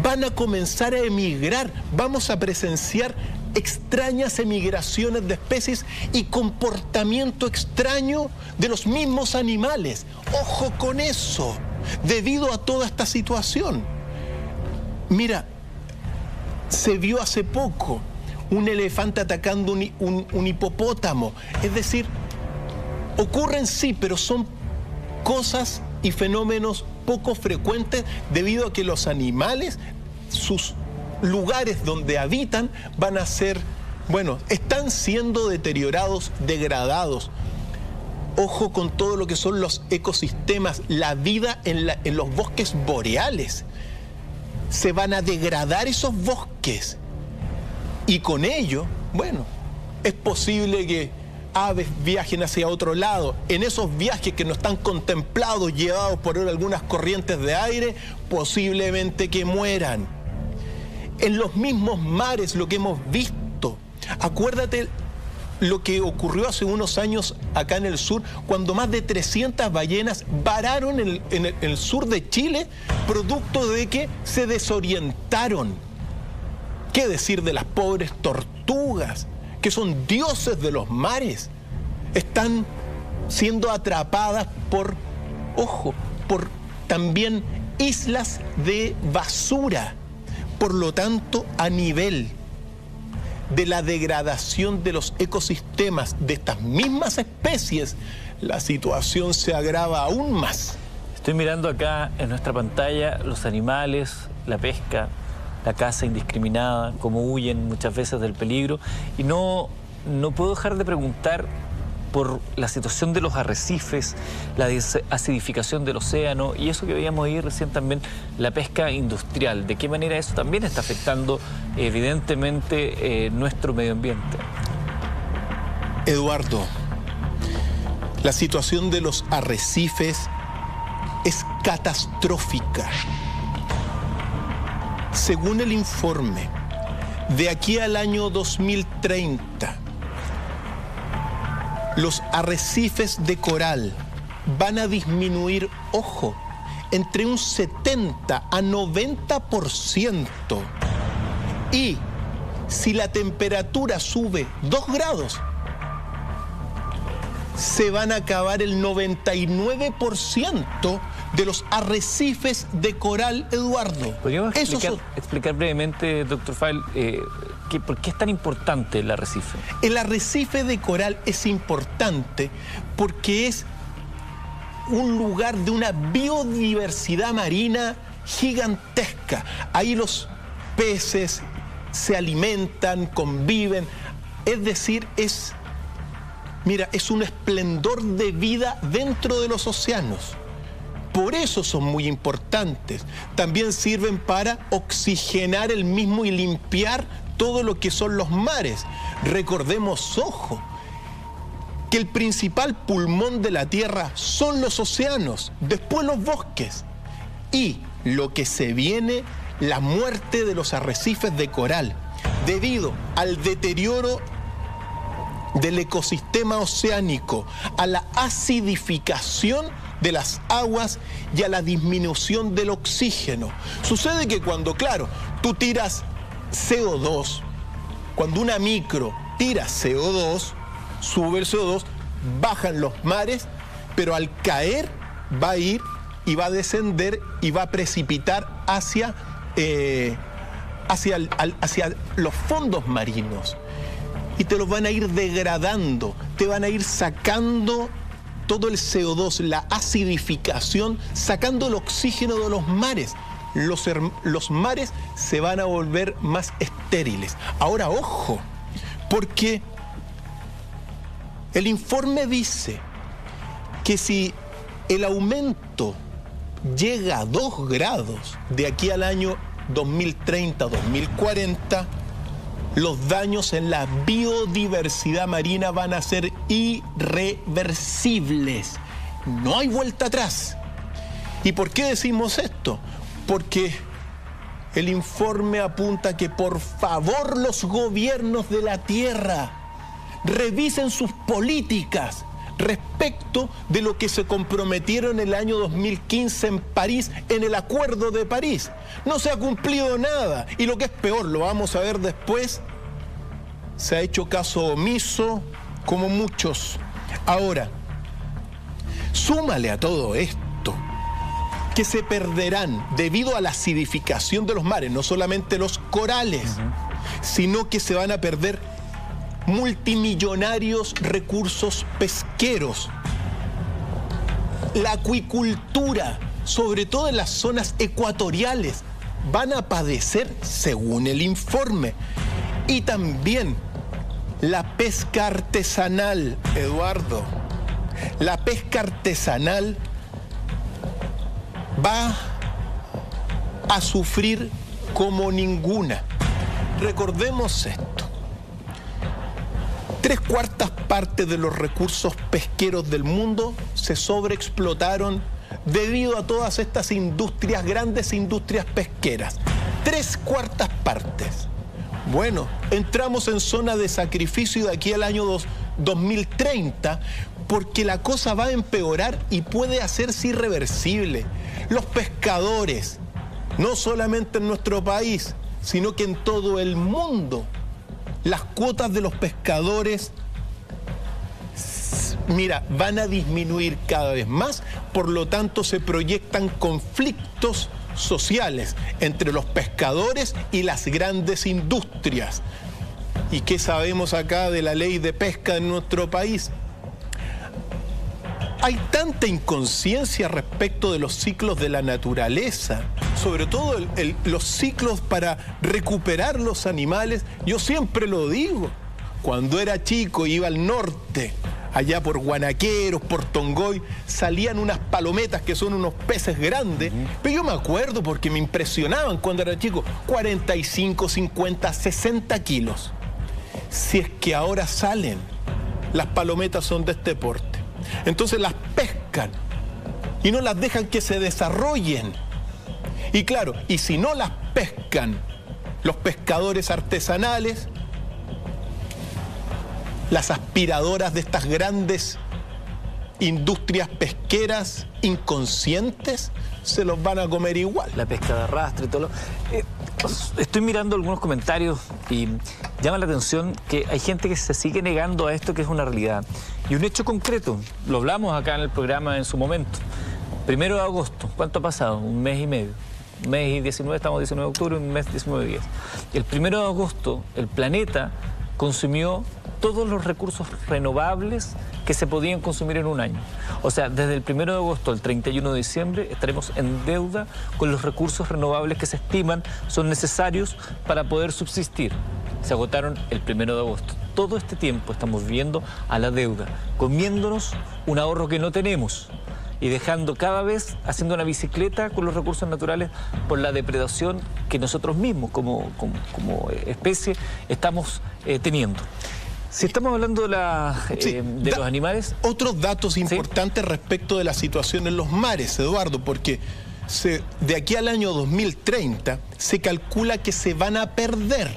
van a comenzar a emigrar, vamos a presenciar extrañas emigraciones de especies y comportamiento extraño de los mismos animales. Ojo con eso, debido a toda esta situación. Mira, se vio hace poco un elefante atacando un hipopótamo. Es decir, ocurren sí, pero son cosas y fenómenos poco frecuentes debido a que los animales, sus lugares donde habitan van a ser, bueno, están siendo deteriorados, degradados. Ojo con todo lo que son los ecosistemas, la vida en los bosques boreales. Se van a degradar esos bosques y con ello, bueno, es posible que aves viajen hacia otro lado. En esos viajes que no están contemplados, llevados por algunas corrientes de aire, posiblemente que mueran. En los mismos mares, lo que hemos visto, acuérdate lo que ocurrió hace unos años acá en el sur, cuando más de 300 ballenas vararon en el sur de Chile, producto de que se desorientaron. ¿Qué decir de las pobres tortugas, que son dioses de los mares? Están siendo atrapadas por, ojo, por también islas de basura. Por lo tanto, a nivel de la degradación de los ecosistemas de estas mismas especies, la situación se agrava aún más. Estoy mirando acá en nuestra pantalla los animales, la pesca, la caza indiscriminada, cómo huyen muchas veces del peligro, y no puedo dejar de preguntar por la situación de los arrecifes, la acidificación del océano y eso que veíamos ahí recién también, la pesca industrial. ¿De qué manera eso también está afectando evidentemente nuestro medio ambiente? Eduardo, la situación de los arrecifes es catastrófica. Según el informe, de aquí al año 2030, los arrecifes de coral van a disminuir, ojo, entre un 70 a 90%. Y si la temperatura sube 2 grados, se van a acabar el 99% de los arrecifes de coral, Eduardo. ¿Podríamos explicar brevemente, doctor Fall, por qué es tan importante el arrecife? El arrecife de coral es importante porque es un lugar de una biodiversidad marina gigantesca. Ahí los peces se alimentan, conviven. Es decir, es un esplendor de vida dentro de los océanos. Por eso son muy importantes. También sirven para oxigenar el mismo y limpiar todo lo que son los mares. Recordemos, ojo, que el principal pulmón de la Tierra son los océanos, después los bosques. Y lo que se viene, la muerte de los arrecifes de coral, debido al deterioro del ecosistema oceánico, a la acidificación de las aguas y a la disminución del oxígeno. Sucede que cuando, claro, tú tiras CO2, cuando una micro tira CO2, sube el CO2, bajan los mares, pero al caer va a ir y va a descender y va a precipitar hacia los fondos marinos. Y te los van a ir degradando, te van a ir sacando todo el CO2, la acidificación, sacando el oxígeno de los mares. Los mares se van a volver más estériles. Ahora, ojo, porque el informe dice que si el aumento llega a 2 grados de aquí al año 2030-2040, los daños en la biodiversidad marina van a ser irreversibles. No hay vuelta atrás. ¿Y por qué decimos esto? Porque el informe apunta que por favor los gobiernos de la Tierra revisen sus políticas respecto de lo que se comprometieron en el año 2015 en París, en el Acuerdo de París. No se ha cumplido nada. Y lo que es peor, lo vamos a ver después, se ha hecho caso omiso, como muchos. Ahora, súmale a todo esto que se perderán debido a la acidificación de los mares, no solamente los corales, sino que se van a perder multimillonarios recursos pesqueros. La acuicultura, sobre todo en las zonas ecuatoriales, van a padecer según el informe. Y también la pesca artesanal, Eduardo. La pesca artesanal va a sufrir como ninguna. Recordemos esto. 3/4 partes de los recursos pesqueros del mundo se sobreexplotaron debido a todas estas industrias, grandes industrias pesqueras. 3/4 partes. Bueno, entramos en zona de sacrificio de aquí al año 2030 porque la cosa va a empeorar y puede hacerse irreversible. Los pescadores, no solamente en nuestro país, sino que en todo el mundo, las cuotas de los pescadores, mira, van a disminuir cada vez más, por lo tanto se proyectan conflictos sociales entre los pescadores y las grandes industrias. ¿Y qué sabemos acá de la ley de pesca en nuestro país? Hay tanta inconsciencia respecto de los ciclos de la naturaleza, sobre todo los ciclos para recuperar los animales. Yo siempre lo digo, cuando era chico iba al norte, allá por Guanaqueros, por Tongoy, salían unas palometas que son unos peces grandes, pero yo me acuerdo porque me impresionaban cuando era chico, 45, 50, 60 kilos. Si es que ahora salen, las palometas son de este porte. Entonces las pescan y no las dejan que se desarrollen. Y claro, y si no las pescan los pescadores artesanales, las aspiradoras de estas grandes industrias pesqueras inconscientes se los van a comer igual. La pesca de arrastre y todo lo... Estoy mirando algunos comentarios y llama la atención que hay gente que se sigue negando a esto, que es una realidad. Y un hecho concreto, lo hablamos acá en el programa en su momento. 1 de agosto, ¿cuánto ha pasado? Un mes y medio. Un mes y 19, estamos 19 de octubre, un mes 19 días. El 1 de agosto, el planeta consumió todos los recursos renovables que se podían consumir en un año. O sea, desde el 1 de agosto al 31 de diciembre estaremos en deuda con los recursos renovables que se estiman son necesarios para poder subsistir. Se agotaron el 1 de agosto. Todo este tiempo estamos viviendo a la deuda, comiéndonos un ahorro que no tenemos y dejando cada vez, haciendo una bicicleta con los recursos naturales por la depredación que nosotros mismos como especie estamos teniendo. Si estamos hablando de los animales... Otros datos importantes respecto de la situación en los mares, Eduardo, porque de aquí al año 2030 se calcula que se van a perder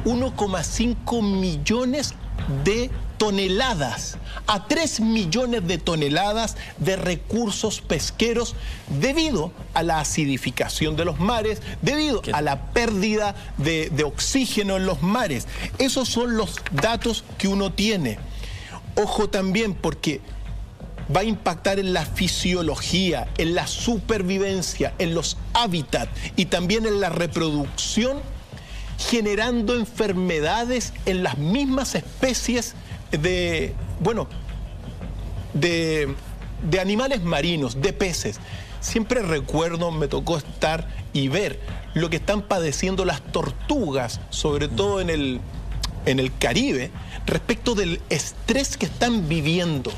1,5 millones de toneladas a 3 millones de toneladas de recursos pesqueros debido a la acidificación de los mares, debido a la pérdida de oxígeno en los mares. Esos son los datos que uno tiene. Ojo también porque va a impactar en la fisiología, en la supervivencia, en los hábitats y también en la reproducción, generando enfermedades en las mismas especies de animales marinos, de peces. Siempre recuerdo, me tocó estar y ver lo que están padeciendo las tortugas, sobre todo en el Caribe, respecto del estrés que están viviendo.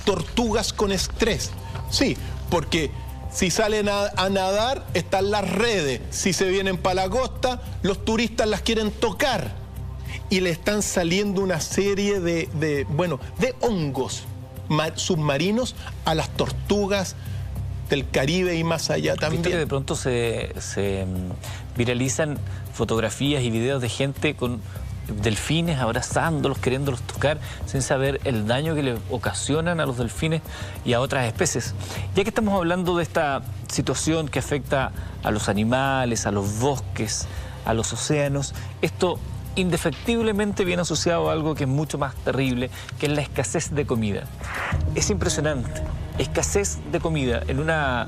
Tortugas con estrés. Sí, porque si salen a nadar, están las redes. Si se vienen para la costa, los turistas las quieren tocar. Y le están saliendo una serie de hongos submarinos a las tortugas del Caribe y más allá también. ¿Viste que de pronto se viralizan fotografías y videos de gente con delfines abrazándolos, queriéndolos tocar, sin saber el daño que le ocasionan a los delfines y a otras especies? Ya que estamos hablando de esta situación que afecta a los animales, a los bosques, a los océanos, esto indefectiblemente viene asociado a algo que es mucho más terrible, que es la escasez de comida. Es impresionante, escasez de comida en una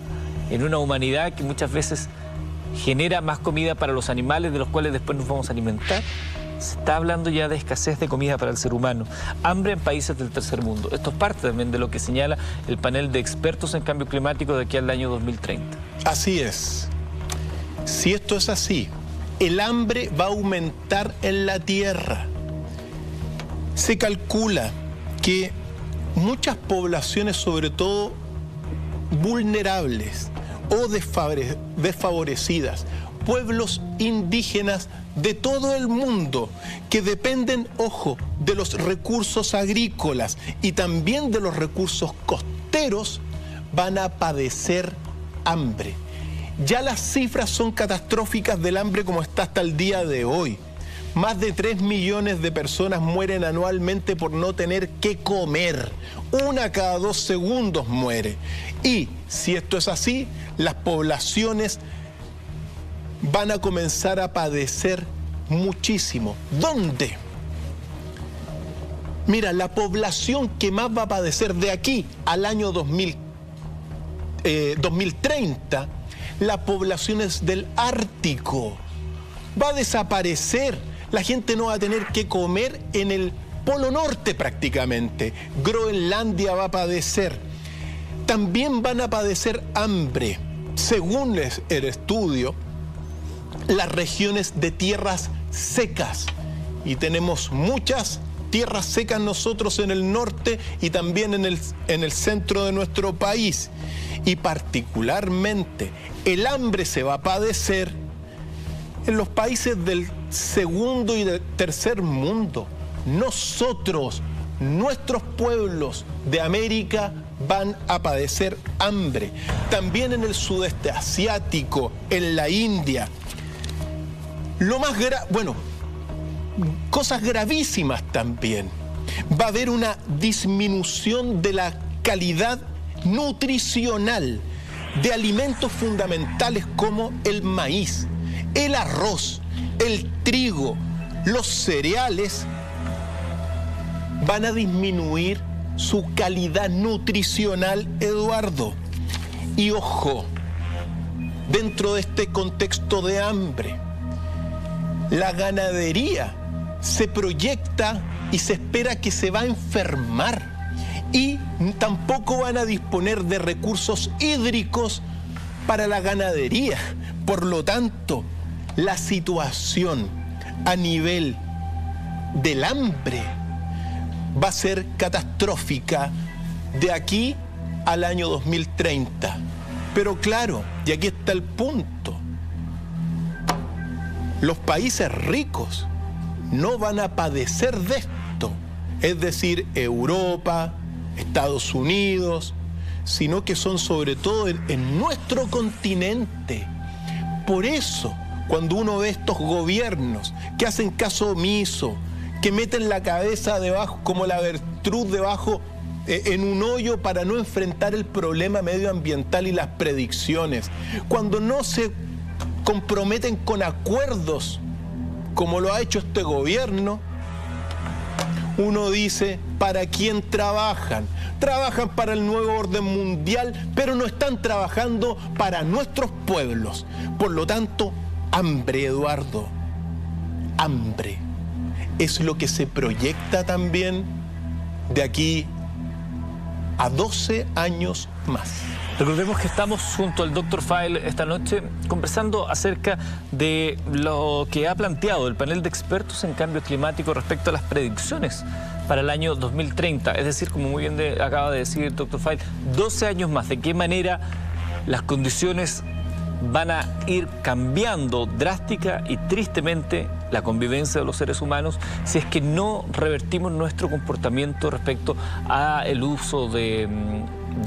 humanidad que muchas veces genera más comida para los animales de los cuales después nos vamos a alimentar. Se está hablando ya de escasez de comida para el ser humano, hambre en países del tercer mundo. Esto es parte también de lo que señala el panel de expertos en cambio climático de aquí al año 2030. Así es. Si esto es así, el hambre va a aumentar en la Tierra. Se calcula que muchas poblaciones, sobre todo vulnerables o desfavorecidas, pueblos indígenas de todo el mundo que dependen, ojo, de los recursos agrícolas y también de los recursos costeros, van a padecer hambre. Ya las cifras son catastróficas del hambre como está hasta el día de hoy. Más de 3 millones de personas mueren anualmente por no tener qué comer. 1 cada 2 segundos muere. Y si esto es así, las poblaciones van a comenzar a padecer muchísimo. ¿Dónde? Mira, la población que más va a padecer de aquí al año 2030, la población es del Ártico. Va a desaparecer. La gente no va a tener que comer en el Polo Norte prácticamente. Groenlandia va a padecer. También van a padecer hambre. Según el estudio, las regiones de tierras secas, y tenemos muchas tierras secas nosotros en el norte y también en el centro de nuestro país, y particularmente el hambre se va a padecer en los países del segundo y del tercer mundo. Nosotros, nuestros pueblos de América van a padecer hambre, también en el sudeste asiático, en la India. Lo más cosas gravísimas también. Va a haber una disminución de la calidad nutricional de alimentos fundamentales como el maíz, el arroz, el trigo, los cereales. Van a disminuir su calidad nutricional, Eduardo. Y ojo, dentro de este contexto de hambre, la ganadería se proyecta y se espera que se va a enfermar, y tampoco van a disponer de recursos hídricos para la ganadería. Por lo tanto, la situación a nivel del hambre va a ser catastrófica de aquí al año 2030. Pero claro, y aquí está el punto, los países ricos no van a padecer de esto, es decir, Europa, Estados Unidos, sino que son sobre todo en nuestro continente. Por eso, cuando uno ve estos gobiernos que hacen caso omiso, que meten la cabeza debajo, como la avestruz debajo en un hoyo para no enfrentar el problema medioambiental y las predicciones, cuando no se comprometen con acuerdos como lo ha hecho este gobierno, uno dice, ¿para quién trabajan? Trabajan para el nuevo orden mundial, pero no están trabajando para nuestros pueblos. Por lo tanto, hambre, Eduardo, hambre es lo que se proyecta también de aquí a 12 años más. Recordemos que estamos junto al Dr. File esta noche conversando acerca de lo que ha planteado el panel de expertos en cambio climático respecto a las predicciones para el año 2030. Es decir, como muy bien acaba de decir el Dr. File, 12 años más. ¿De qué manera las condiciones van a ir cambiando drástica y tristemente la convivencia de los seres humanos si es que no revertimos nuestro comportamiento respecto al uso de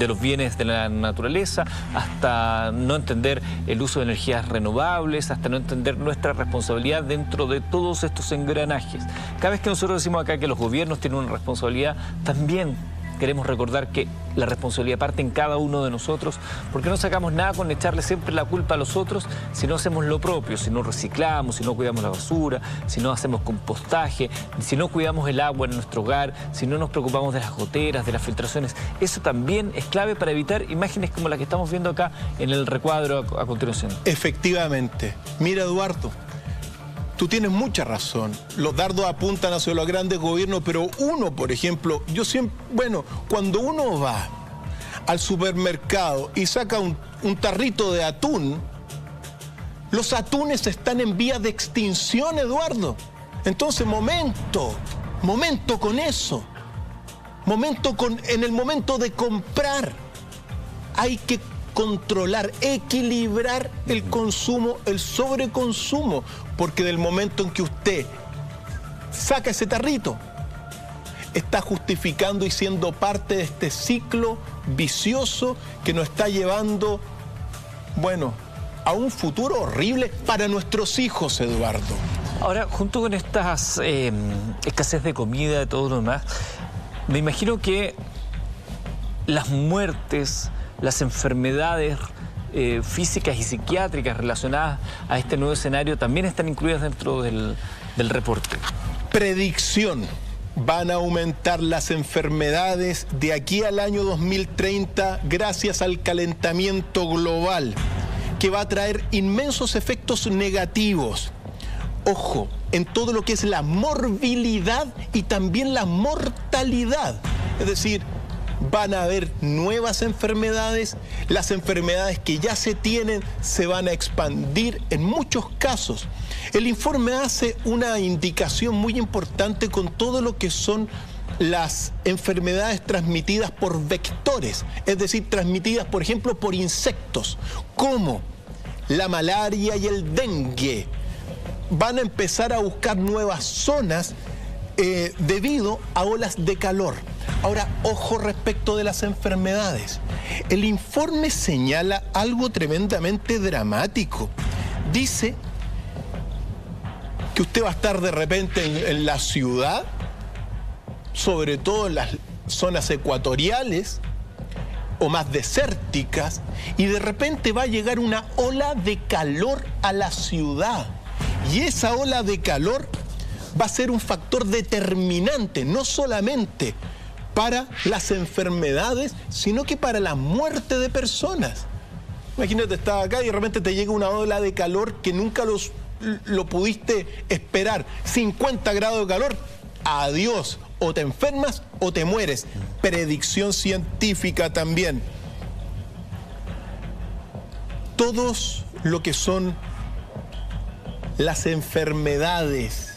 los bienes de la naturaleza, hasta no entender el uso de energías renovables, hasta no entender nuestra responsabilidad dentro de todos estos engranajes? Cada vez que nosotros decimos acá que los gobiernos tienen una responsabilidad, también queremos recordar que la responsabilidad parte en cada uno de nosotros, porque no sacamos nada con echarle siempre la culpa a los otros si no hacemos lo propio, si no reciclamos, si no cuidamos la basura, si no hacemos compostaje, si no cuidamos el agua en nuestro hogar, si no nos preocupamos de las goteras, de las filtraciones. Eso también es clave para evitar imágenes como la que estamos viendo acá en el recuadro a continuación. Efectivamente. Mira, Eduardo, tú tienes mucha razón. Los dardos apuntan hacia los grandes gobiernos, pero uno, por ejemplo, yo siempre, bueno, cuando uno va al supermercado y saca un tarrito de atún, los atunes están en vía de extinción, Eduardo. Entonces, momento con eso. En el momento de comprar, hay que controlar, equilibrar el consumo, el sobreconsumo, porque del momento en que usted saca ese tarrito, está justificando y siendo parte de este ciclo vicioso que nos está llevando, bueno, a un futuro horrible para nuestros hijos, Eduardo. Ahora, junto con estas escasez de comida, de todo lo demás, me imagino que las muertes, las enfermedades físicas y psiquiátricas relacionadas a este nuevo escenario también están incluidas dentro del reporte. Predicción: van a aumentar las enfermedades de aquí al año 2030 gracias al calentamiento global, que va a traer inmensos efectos negativos. Ojo, en todo lo que es la morbilidad y también la mortalidad. Es decir, van a haber nuevas enfermedades, las enfermedades que ya se tienen se van a expandir en muchos casos. El informe hace una indicación muy importante con todo lo que son las enfermedades transmitidas por vectores, es decir, transmitidas, por ejemplo, por insectos, como la malaria y el dengue. Van a empezar a buscar nuevas zonas debido a olas de calor. Ahora, ojo respecto de las enfermedades. El informe señala algo tremendamente dramático. Dice que usted va a estar de repente en la ciudad, sobre todo en las zonas ecuatoriales o más desérticas, y de repente va a llegar una ola de calor a la ciudad. Y esa ola de calor va a ser un factor determinante, no solamente para las enfermedades, sino que para la muerte de personas. Imagínate, estás acá y de repente te llega una ola de calor que nunca lo pudiste esperar. 50 grados de calor, adiós. O te enfermas o te mueres. Predicción científica también. Todos lo que son las enfermedades,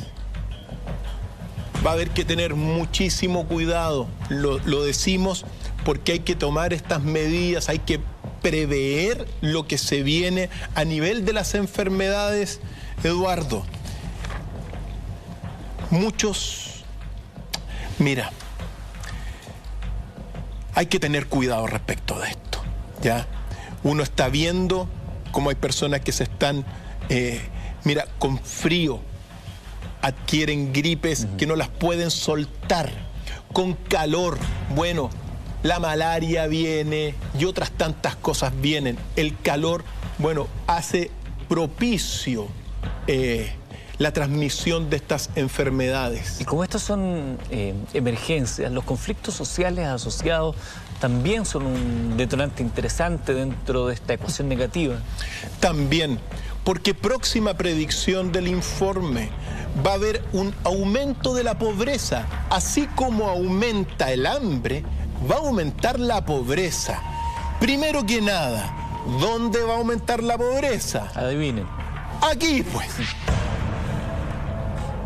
va a haber que tener muchísimo cuidado. Lo decimos porque hay que tomar estas medidas, hay que prever lo que se viene a nivel de las enfermedades, Eduardo. Mira, hay que tener cuidado respecto de esto, ¿ya? Uno está viendo cómo hay personas que se están, con frío, adquieren gripes que no las pueden soltar, con calor, bueno, la malaria viene y otras tantas cosas vienen. El calor, bueno, hace propicio la transmisión de estas enfermedades. Y como estas son emergencias, los conflictos sociales asociados también son un detonante interesante dentro de esta ecuación negativa. También, porque próxima predicción del informe, va a haber un aumento de la pobreza. Así como aumenta el hambre, va a aumentar la pobreza. Primero que nada, ¿dónde va a aumentar la pobreza? Adivinen. Aquí, pues.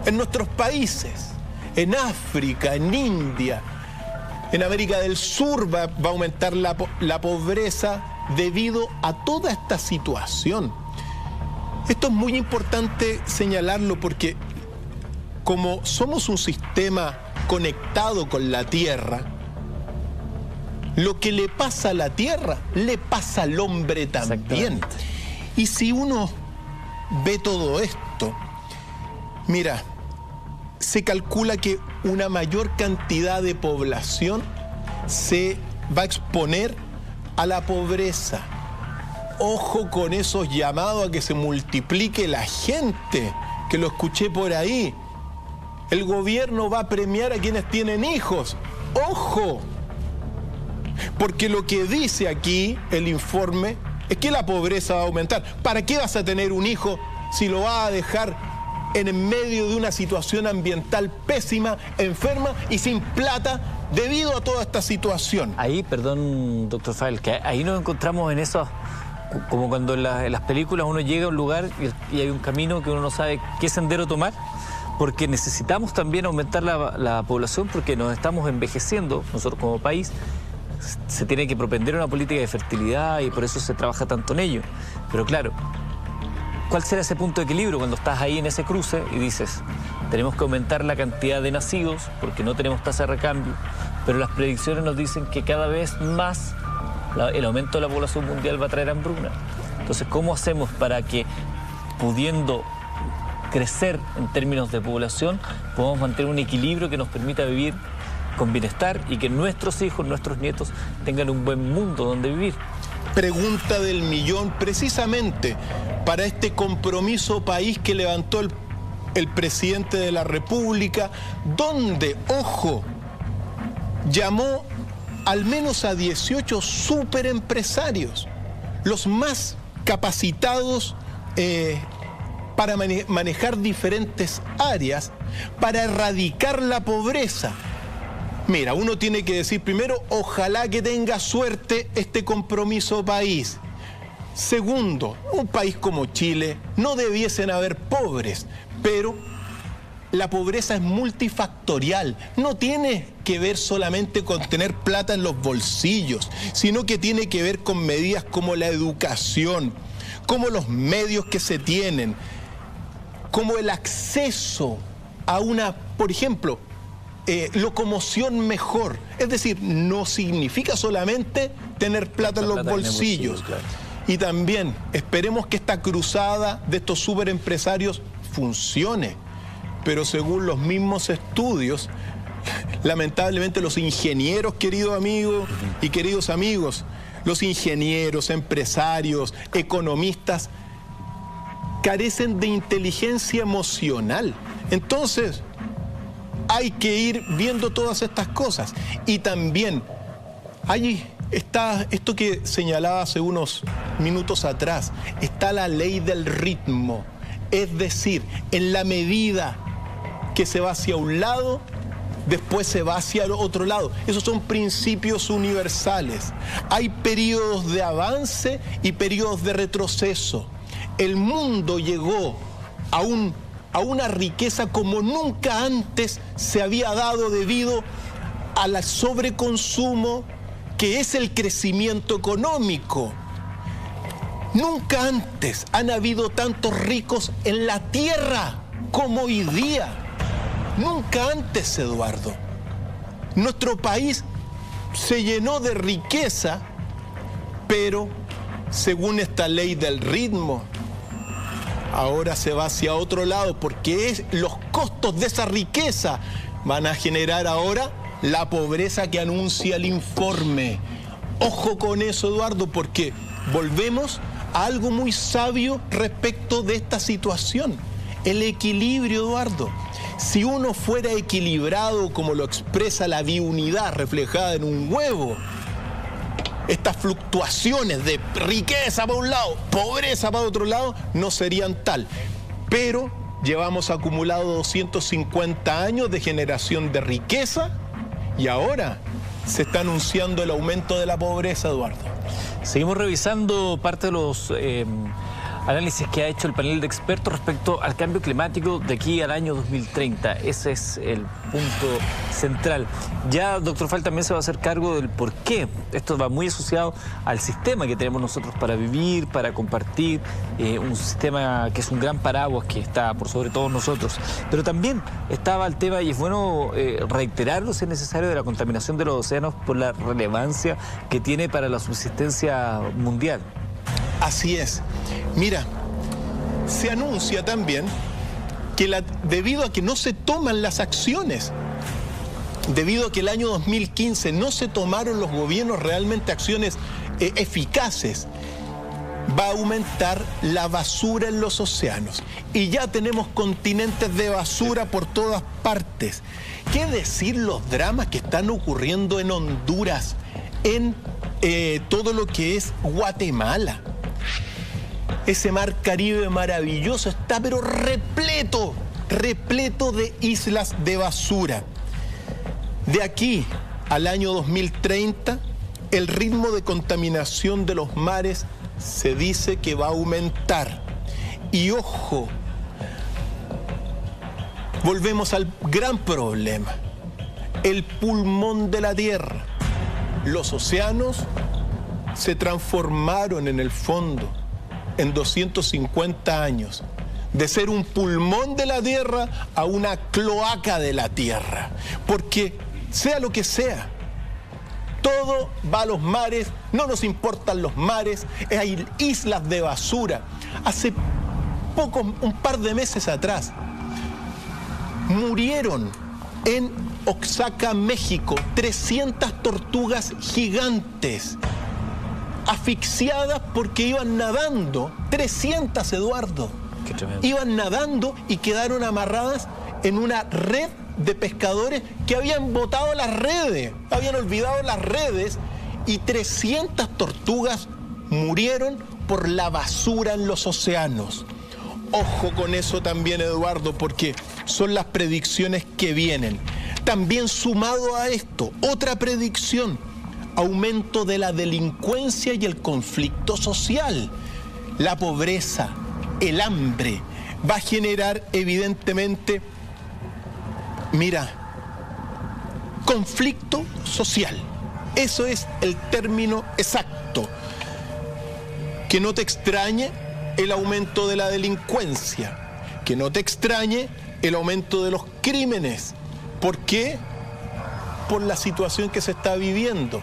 En nuestros países, en África, en India, en América del Sur va a aumentar la pobreza debido a toda esta situación. Esto es muy importante señalarlo porque como somos un sistema conectado con la Tierra, lo que le pasa a la Tierra le pasa al hombre también. Y si uno ve todo esto, mira, se calcula que una mayor cantidad de población se va a exponer a la pobreza. Ojo con esos llamados a que se multiplique la gente, que lo escuché por ahí. El gobierno va a premiar a quienes tienen hijos. ¡Ojo! Porque lo que dice aquí el informe es que la pobreza va a aumentar. ¿Para qué vas a tener un hijo si lo vas a dejar en medio de una situación ambiental pésima, enferma y sin plata debido a toda esta situación? Ahí, perdón, doctor Fael, que ahí nos encontramos en eso, como cuando en las películas uno llega a un lugar y hay un camino que uno no sabe qué sendero tomar, porque necesitamos también aumentar la población porque nos estamos envejeciendo, nosotros como país. Se tiene que propender una política de fertilidad y por eso se trabaja tanto en ello. Pero claro, ¿cuál será ese punto de equilibrio cuando estás ahí en ese cruce y dices, tenemos que aumentar la cantidad de nacidos porque no tenemos tasa de recambio, pero las predicciones nos dicen que cada vez más el aumento de la población mundial va a traer hambruna? Entonces, ¿cómo hacemos para que, pudiendo crecer en términos de población, podamos mantener un equilibrio que nos permita vivir con bienestar y que nuestros hijos, nuestros nietos tengan un buen mundo donde vivir? Pregunta del millón, precisamente para este compromiso país que levantó el presidente de la República, donde, ojo, llamó al menos a 18 superempresarios, los más capacitados para manejar diferentes áreas, para erradicar la pobreza. Mira, uno tiene que decir primero, ojalá que tenga suerte este compromiso país. Segundo, un país como Chile no debiesen haber pobres, pero la pobreza es multifactorial. No tiene que ver solamente con tener plata en los bolsillos, sino que tiene que ver con medidas como la educación, como los medios que se tienen, como el acceso a una, por ejemplo, locomoción mejor. Es decir, no significa solamente tener plata en los bolsillos. Claro. Y también esperemos que esta cruzada de estos superempresarios funcione. Pero según los mismos estudios, lamentablemente los ingenieros, queridos amigos y queridos amigos, los ingenieros, empresarios, economistas, carecen de inteligencia emocional. Entonces, hay que ir viendo todas estas cosas. Y también, ahí está esto que señalaba hace unos minutos atrás, está la ley del ritmo. Es decir, en la medida que se va hacia un lado, después se va hacia el otro lado. Esos son principios universales. Hay periodos de avance y periodos de retroceso. El mundo llegó a una riqueza como nunca antes se había dado debido al sobreconsumo que es el crecimiento económico. Nunca antes han habido tantos ricos en la tierra como hoy día. Nunca antes, Eduardo. Nuestro país se llenó de riqueza, pero según esta ley del ritmo, ahora se va hacia otro lado porque los costos de esa riqueza van a generar ahora la pobreza que anuncia el informe. Ojo con eso, Eduardo, porque volvemos a algo muy sabio respecto de esta situación. El equilibrio, Eduardo. Si uno fuera equilibrado como lo expresa la biunidad reflejada en un huevo, estas fluctuaciones de riqueza para un lado, pobreza para otro lado, no serían tal. Pero llevamos acumulado 250 años de generación de riqueza y ahora se está anunciando el aumento de la pobreza, Eduardo. Seguimos revisando parte de los análisis que ha hecho el panel de expertos respecto al cambio climático de aquí al año 2030. Ese es el punto central. Ya doctor Fael también se va a hacer cargo del por qué. Esto va muy asociado al sistema que tenemos nosotros para vivir, para compartir, un sistema que es un gran paraguas que está por sobre todos nosotros. Pero también estaba el tema, y es bueno reiterarlo si es necesario, de la contaminación de los océanos por la relevancia que tiene para la subsistencia mundial. Así es. Mira, se anuncia también que debido a que no se toman las acciones debido a que el año 2015 no se tomaron los gobiernos realmente acciones eficaces, va a aumentar la basura en los océanos. Y ya tenemos continentes de basura por todas partes. ¿Qué decir los dramas que están ocurriendo en Honduras, en todo lo que es Guatemala? Ese mar Caribe maravilloso está pero repleto de islas de basura. De aquí al año 2030, el ritmo de contaminación de los mares se dice que va a aumentar. Y ojo, volvemos al gran problema, el pulmón de la Tierra. Los océanos se transformaron en el fondo en 250 años, de ser un pulmón de la Tierra a una cloaca de la Tierra. Porque sea lo que sea, todo va a los mares, no nos importan los mares, hay islas de basura. Hace poco, un par de meses atrás, murieron en Oaxaca, México, 300 tortugas gigantes, asfixiadas porque iban nadando, 300, Eduardo. Qué tremendo. Iban nadando y quedaron amarradas en una red de pescadores que habían botado las redes, habían olvidado las redes, y 300 tortugas murieron por la basura en los océanos. Ojo con eso también, Eduardo, porque son las predicciones que vienen. También sumado a esto, otra predicción: aumento de la delincuencia y el conflicto social. La pobreza, el hambre, va a generar evidentemente, mira, conflicto social. Eso es el término exacto. Que no te extrañe el aumento de la delincuencia, que no te extrañe el aumento de los crímenes. ¿Por qué? Por la situación que se está viviendo.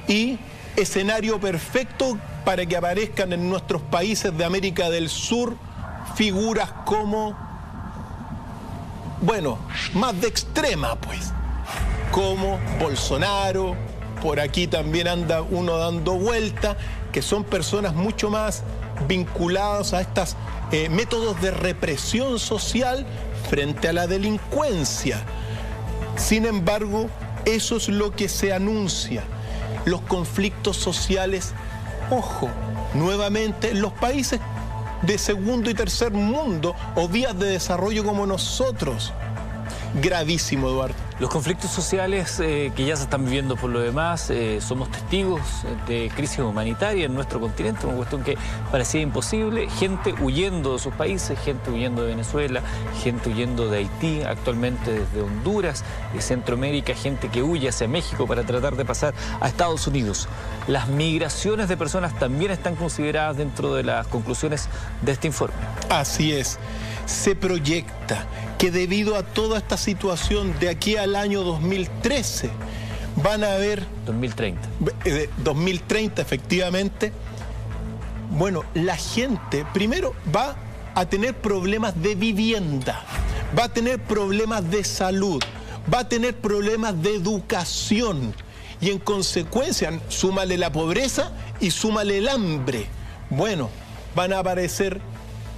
Y escenario perfecto para que aparezcan en nuestros países de América del Sur figuras como, bueno, más de extrema, pues, como Bolsonaro. Por aquí también anda uno dando vuelta, que son personas mucho más vinculadas a estos métodos de represión social frente a la delincuencia. Sin embargo, eso es lo que se anuncia. Los conflictos sociales, ojo, nuevamente en los países de segundo y tercer mundo o vías de desarrollo como nosotros. Gravísimo, Eduardo. Los conflictos sociales que ya se están viviendo por lo demás, somos testigos de crisis humanitaria en nuestro continente, una cuestión que parecía imposible, gente huyendo de sus países, gente huyendo de Venezuela, gente huyendo de Haití, actualmente desde Honduras y Centroamérica, gente que huye hacia México para tratar de pasar a Estados Unidos. Las migraciones de personas también están consideradas dentro de las conclusiones de este informe. Así es. Se proyecta que debido a toda esta situación de aquí al año 2013 van a haber... 2030 efectivamente. Bueno, la gente primero va a tener problemas de vivienda, va a tener problemas de salud, va a tener problemas de educación y en consecuencia súmale la pobreza y súmale el hambre. Bueno, van a aparecer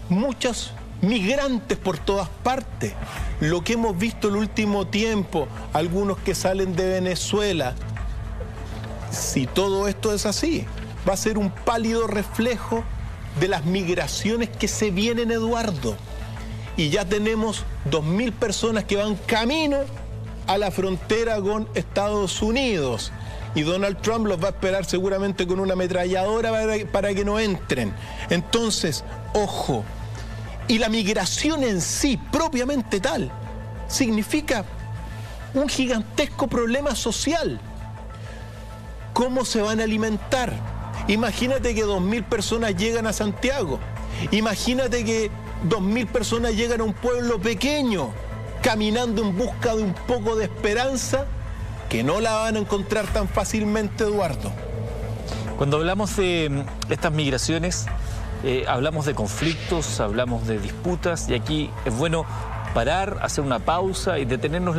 muchas migrantes por todas partes. Lo que hemos visto el último tiempo, algunos que salen de Venezuela. Si todo esto es así, va a ser un pálido reflejo de las migraciones que se vienen, Eduardo. Y ya tenemos 2.000 personas que van camino a la frontera con Estados Unidos. Y Donald Trump los va a esperar seguramente con una ametralladora para que no entren. Entonces, ojo. Y la migración en sí, propiamente tal, significa un gigantesco problema social. ¿Cómo se van a alimentar? Imagínate que 2.000 personas llegan a Santiago. Imagínate que 2.000 personas llegan a un pueblo pequeño, caminando en busca de un poco de esperanza, que no la van a encontrar tan fácilmente, Eduardo. Cuando hablamos de estas migraciones, hablamos de conflictos, hablamos de disputas, y aquí es bueno parar, hacer una pausa y detenernos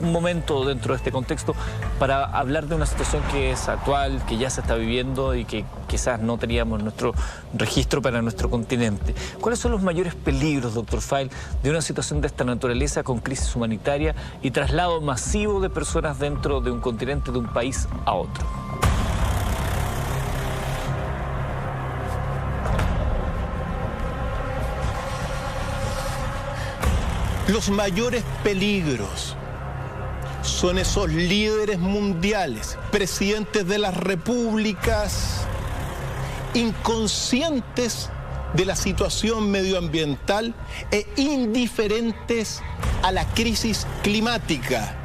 un momento dentro de este contexto para hablar de una situación que es actual, que ya se está viviendo y que quizás no teníamos nuestro registro para nuestro continente. ¿Cuáles son los mayores peligros, doctor Feil, de una situación de esta naturaleza con crisis humanitaria y traslado masivo de personas dentro de un continente, de un país a otro? Los mayores peligros son esos líderes mundiales, presidentes de las repúblicas, inconscientes de la situación medioambiental e indiferentes a la crisis climática,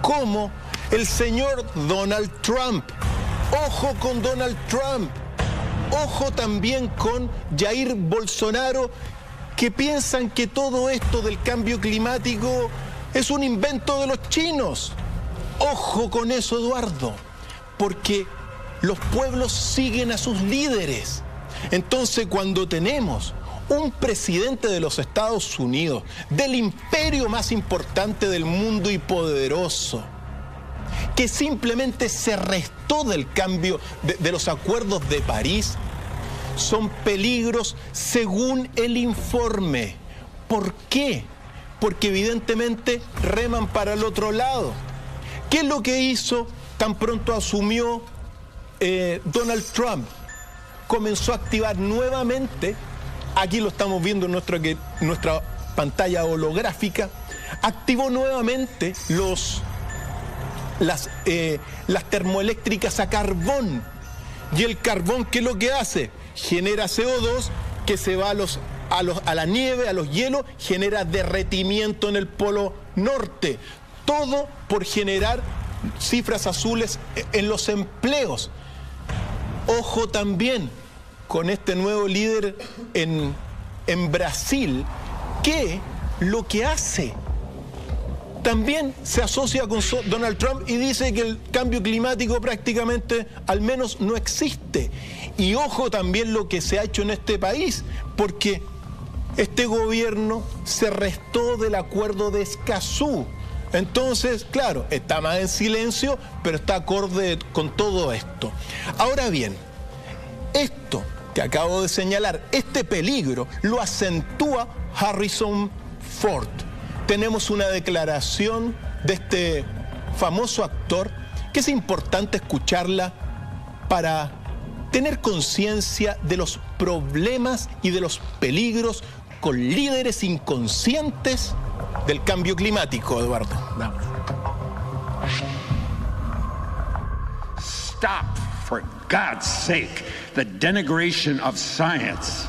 como el señor Donald Trump. Ojo con Donald Trump, ojo también con Jair Bolsonaro, que piensan que todo esto del cambio climático es un invento de los chinos. Ojo con eso, Eduardo, porque los pueblos siguen a sus líderes. Entonces, cuando tenemos un presidente de los Estados Unidos, del imperio más importante del mundo y poderoso, que simplemente se restó del cambio de los acuerdos de París, son peligros según el informe. ¿Por qué? Porque evidentemente reman para el otro lado. ¿Qué es lo que hizo tan pronto asumió Donald Trump? Comenzó a activar nuevamente, aquí lo estamos viendo en nuestra pantalla holográfica, activó nuevamente las termoeléctricas a carbón. Y el carbón, ¿qué es lo que hace? Genera CO2 que se va a la nieve, a los hielos, genera derretimiento en el polo norte. Todo por generar cifras azules en los empleos. Ojo también con este nuevo líder en Brasil, que lo que hace también se asocia con Donald Trump y dice que el cambio climático prácticamente al menos no existe. Y ojo también lo que se ha hecho en este país, porque este gobierno se restó del acuerdo de Escazú. Entonces, claro, está más en silencio, pero está acorde con todo esto. Ahora bien, esto que acabo de señalar, este peligro lo acentúa Harrison Ford. Tenemos una declaración de este famoso actor que es importante escucharla para tener conciencia de los problemas y de los peligros con líderes inconscientes del cambio climático, Eduardo. Vamos. Stop, for God's sake, the denigration of science.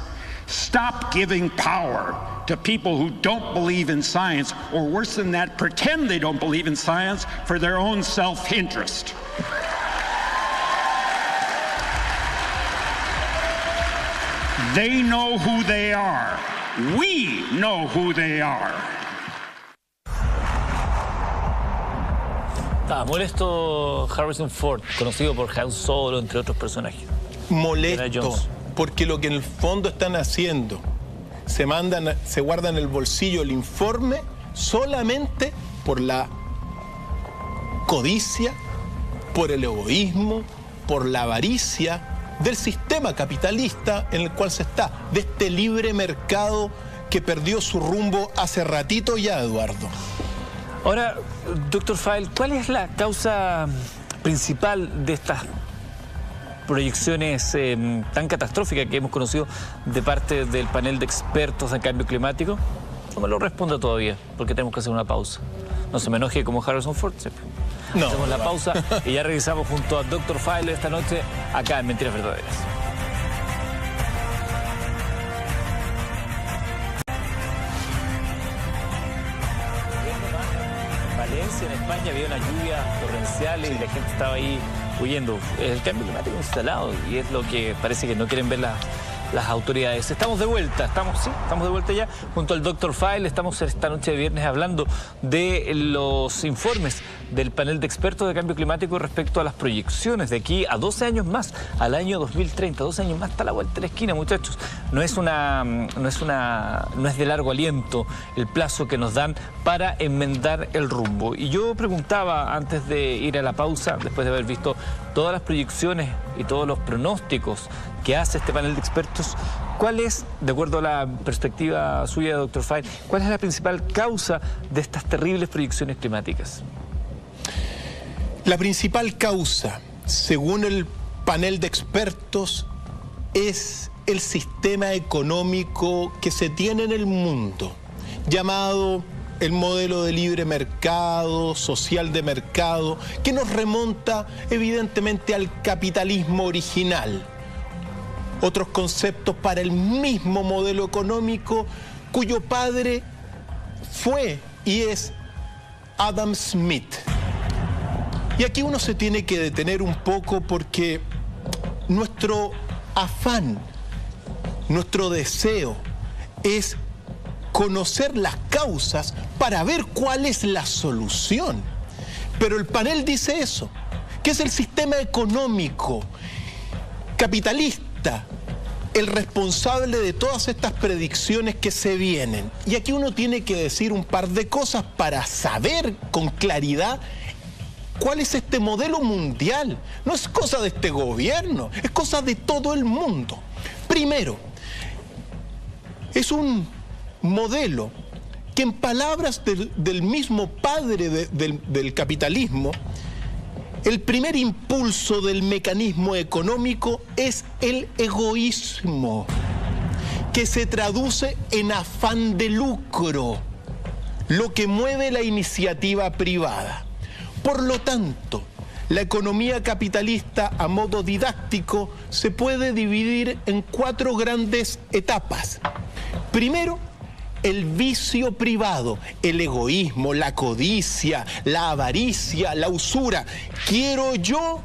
Stop giving power to people who don't believe in science, or worse than that, pretend they don't believe in science for their own self-interest. They know who they are. We know who they are. Estaba molesto Harrison Ford, conocido por Han Solo, entre otros personajes. Molesto, porque lo que en el fondo están haciendo, se guardan en el bolsillo el informe solamente por la codicia, por el egoísmo, por la avaricia del sistema capitalista en el cual se está, de este libre mercado que perdió su rumbo hace ratito ya, Eduardo. Ahora, doctor Feil, ¿cuál es la causa principal de estas proyecciones tan catastróficas que hemos conocido de parte del panel de expertos en cambio climático? No me lo responda todavía, porque tenemos que hacer una pausa. No se me enoje como Harrison Ford. No, hacemos la pausa y ya regresamos junto a Dr. Feil esta noche acá en Mentiras Verdaderas. En Valencia, en España, había una lluvia torrencial y la gente estaba ahí huyendo. El cambio climático instalado y es lo que parece que no quieren ver las autoridades. Estamos de vuelta, estamos de vuelta ya junto al Dr. File. Estamos esta noche de viernes hablando de los informes del panel de expertos de cambio climático respecto a las proyecciones de aquí a 12 años más, al año 2030. 12 años más está a la vuelta de la esquina, muchachos. No es de largo aliento el plazo que nos dan para enmendar el rumbo. Y yo preguntaba antes de ir a la pausa, después de haber visto todas las proyecciones y todos los pronósticos que hace este panel de expertos, ¿cuál es, de acuerdo a la perspectiva suya, doctor File, cuál es la principal causa de estas terribles proyecciones climáticas? La principal causa, según el panel de expertos, es el sistema económico que se tiene en el mundo, llamado el modelo de libre mercado, social de mercado, que nos remonta evidentemente al capitalismo original. Otros conceptos para el mismo modelo económico cuyo padre fue y es Adam Smith. Y aquí uno se tiene que detener un poco porque nuestro afán, nuestro deseo es conocer las causas para ver cuál es la solución. Pero el panel dice eso, que es el sistema económico capitalista el responsable de todas estas predicciones que se vienen. Y aquí uno tiene que decir un par de cosas para saber con claridad cuál es este modelo mundial. No es cosa de este gobierno, es cosa de todo el mundo. Primero, es un modelo que, en palabras del mismo padre del capitalismo, el primer impulso del mecanismo económico es el egoísmo, que se traduce en afán de lucro, lo que mueve la iniciativa privada. Por lo tanto, la economía capitalista, a modo didáctico, se puede dividir en 4 grandes etapas. Primero, el vicio privado, el egoísmo, la codicia, la avaricia, la usura. Quiero yo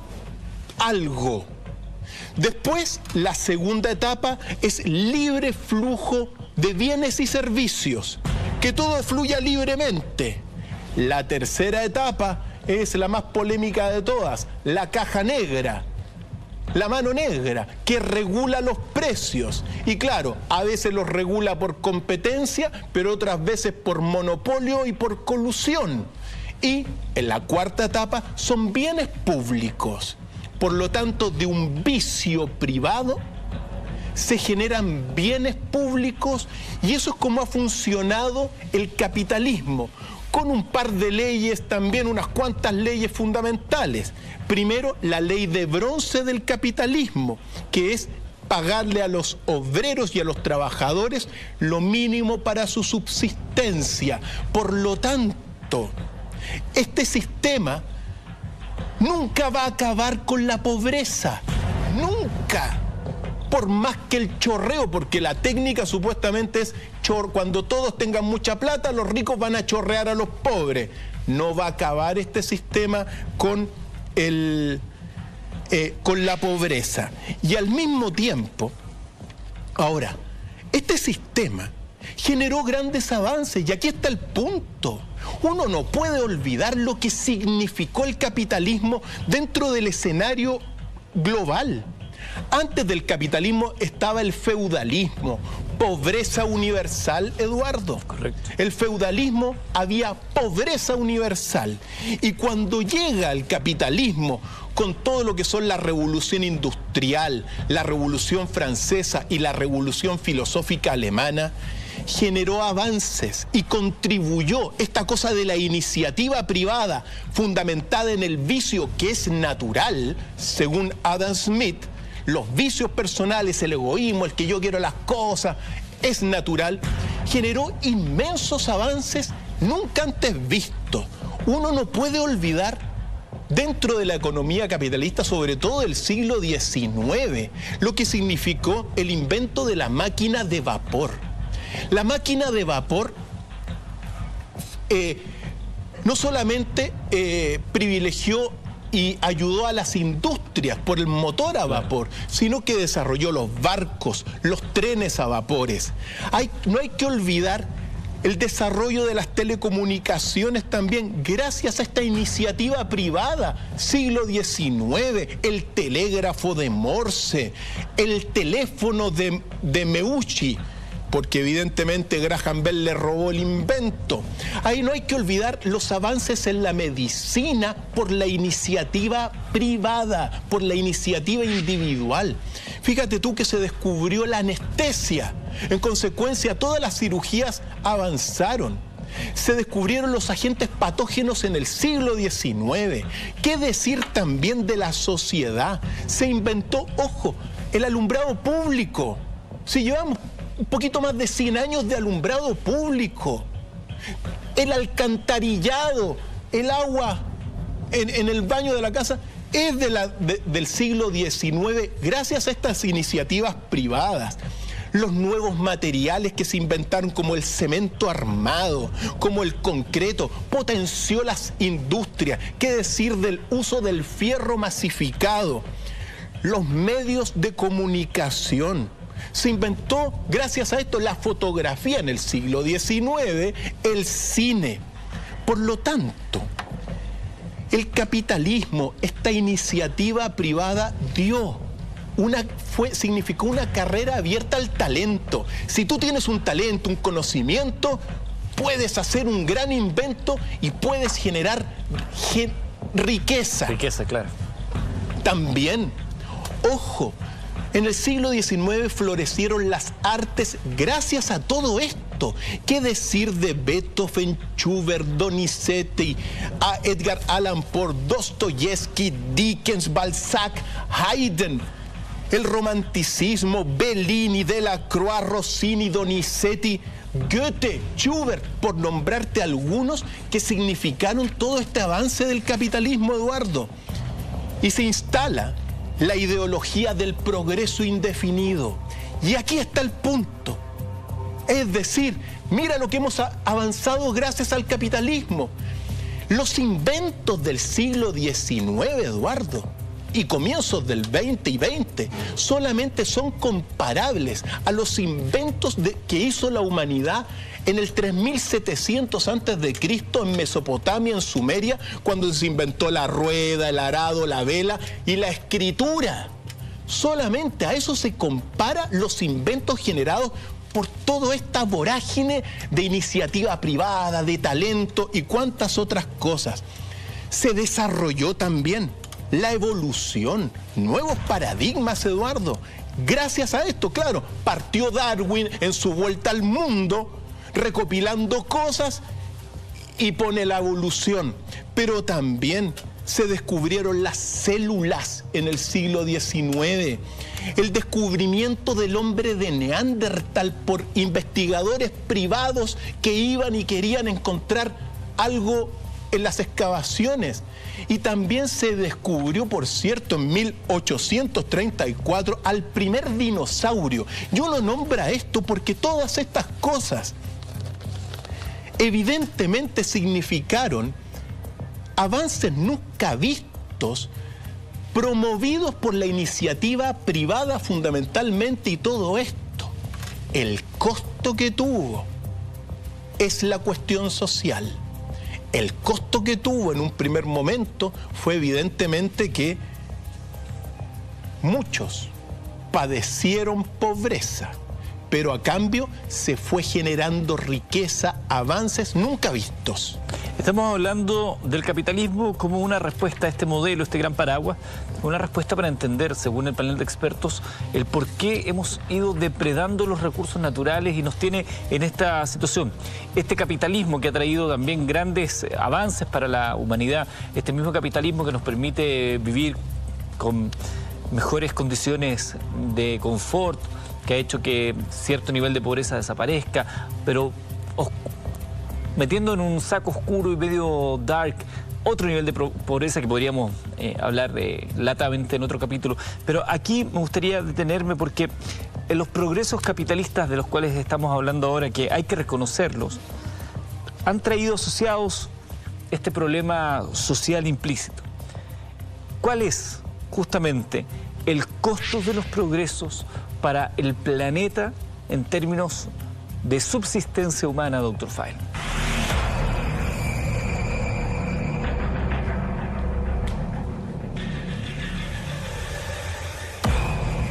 algo. Después, la segunda etapa es libre flujo de bienes y servicios, que todo fluya libremente. La tercera etapa es la más polémica de todas, la caja negra, la mano negra, que regula los precios. Y claro, a veces los regula por competencia, pero otras veces por monopolio y por colusión. Y en la cuarta etapa son bienes públicos. Por lo tanto, de un vicio privado se generan bienes públicos, y eso es como ha funcionado el capitalismo, con un par de leyes también, unas cuantas leyes fundamentales. Primero, la ley de bronce del capitalismo, que es pagarle a los obreros y a los trabajadores lo mínimo para su subsistencia. Por lo tanto, este sistema nunca va a acabar con la pobreza, nunca. Por más que el chorreo, porque la técnica supuestamente es cuando todos tengan mucha plata, los ricos van a chorrear a los pobres. No va a acabar este sistema con la pobreza. Y al mismo tiempo, ahora, este sistema generó grandes avances, y aquí está el punto. Uno no puede olvidar lo que significó el capitalismo dentro del escenario global. Antes del capitalismo estaba el feudalismo, pobreza universal, Eduardo. Correcto. El feudalismo, había pobreza universal. Y cuando llega el capitalismo, con todo lo que son la revolución industrial, la revolución francesa y la revolución filosófica alemana, generó avances y contribuyó esta cosa de la iniciativa privada fundamentada en el vicio, que es natural, según Adam Smith. Los vicios personales, el egoísmo, el que yo quiero las cosas, es natural. Generó inmensos avances nunca antes vistos. Uno no puede olvidar, dentro de la economía capitalista, sobre todo del siglo XIX, lo que significó el invento de la máquina de vapor. La máquina de vapor no solamente privilegió y ayudó a las industrias por el motor a vapor, sino que desarrolló los barcos, los trenes a vapores. No hay que olvidar el desarrollo de las telecomunicaciones también, gracias a esta iniciativa privada, siglo XIX, el telégrafo de Morse, el teléfono de Meucci, porque evidentemente Graham Bell le robó el invento. Ahí no hay que olvidar los avances en la medicina por la iniciativa privada, por la iniciativa individual. Fíjate tú que se descubrió la anestesia. En consecuencia, todas las cirugías avanzaron. Se descubrieron los agentes patógenos en el siglo XIX. ¿Qué decir también de la sociedad? Se inventó, ojo, el alumbrado público. Si llevamos un poquito más de 100 años de alumbrado público, el alcantarillado, el agua en el baño de la casa es del siglo XIX, gracias a estas iniciativas privadas. Los nuevos materiales que se inventaron, como el cemento armado, como el concreto, potenció las industrias. ¿Qué decir del uso del fierro masificado? Los medios de comunicación. Se inventó, gracias a esto, la fotografía en el siglo XIX, el cine. Por lo tanto, el capitalismo, esta iniciativa privada, significó una carrera abierta al talento. Si tú tienes un talento, un conocimiento, puedes hacer un gran invento y puedes generar riqueza. Riqueza, claro. También, ojo, en el siglo XIX florecieron las artes gracias a todo esto. ¿Qué decir de Beethoven, Schubert, Donizetti, a Edgar Allan Poe, Dostoyevsky, Dickens, Balzac, Haydn, el romanticismo, Bellini, Delacroix, Rossini, Donizetti, Goethe, Schubert, por nombrarte algunos que significaron todo este avance del capitalismo, Eduardo? Y se instala la ideología del progreso indefinido. Y aquí está el punto. Es decir, mira lo que hemos avanzado gracias al capitalismo. Los inventos del siglo XIX, Eduardo, y comienzos del 20 y 20, solamente son comparables a los inventos que hizo la humanidad en el 3700 antes de Cristo en Mesopotamia, en Sumeria, cuando se inventó la rueda, el arado, la vela y la escritura. Solamente a eso se compara los inventos generados por toda esta vorágine de iniciativa privada, de talento y cuantas otras cosas. Se desarrolló también la evolución, nuevos paradigmas, Eduardo. Gracias a esto, claro, partió Darwin en su vuelta al mundo, recopilando cosas y pone la evolución. Pero también se descubrieron las células en el siglo XIX. El descubrimiento del hombre de Neandertal por investigadores privados que iban y querían encontrar algo en las excavaciones. Y también se descubrió, por cierto, en 1834 al primer dinosaurio. Yo lo nombro esto porque todas estas cosas evidentemente significaron avances nunca vistos, promovidos por la iniciativa privada fundamentalmente, y todo esto, el costo que tuvo es la cuestión social. El costo que tuvo en un primer momento fue evidentemente que muchos padecieron pobreza, pero a cambio se fue generando riqueza, avances nunca vistos. Estamos hablando del capitalismo como una respuesta a este modelo, este gran paraguas, una respuesta para entender, según el panel de expertos, el por qué hemos ido depredando los recursos naturales y nos tiene en esta situación. Este capitalismo que ha traído también grandes avances para la humanidad, este mismo capitalismo que nos permite vivir con mejores condiciones de confort, que ha hecho que cierto nivel de pobreza desaparezca, pero metiendo en un saco oscuro y medio dark otro nivel de pobreza que podríamos hablar latamente en otro capítulo. Pero aquí me gustaría detenerme porque en los progresos capitalistas de los cuales estamos hablando ahora, que hay que reconocerlos, han traído asociados este problema social implícito. cuál es justamente el costo de los progresos para el planeta en términos de subsistencia humana, Dr. File.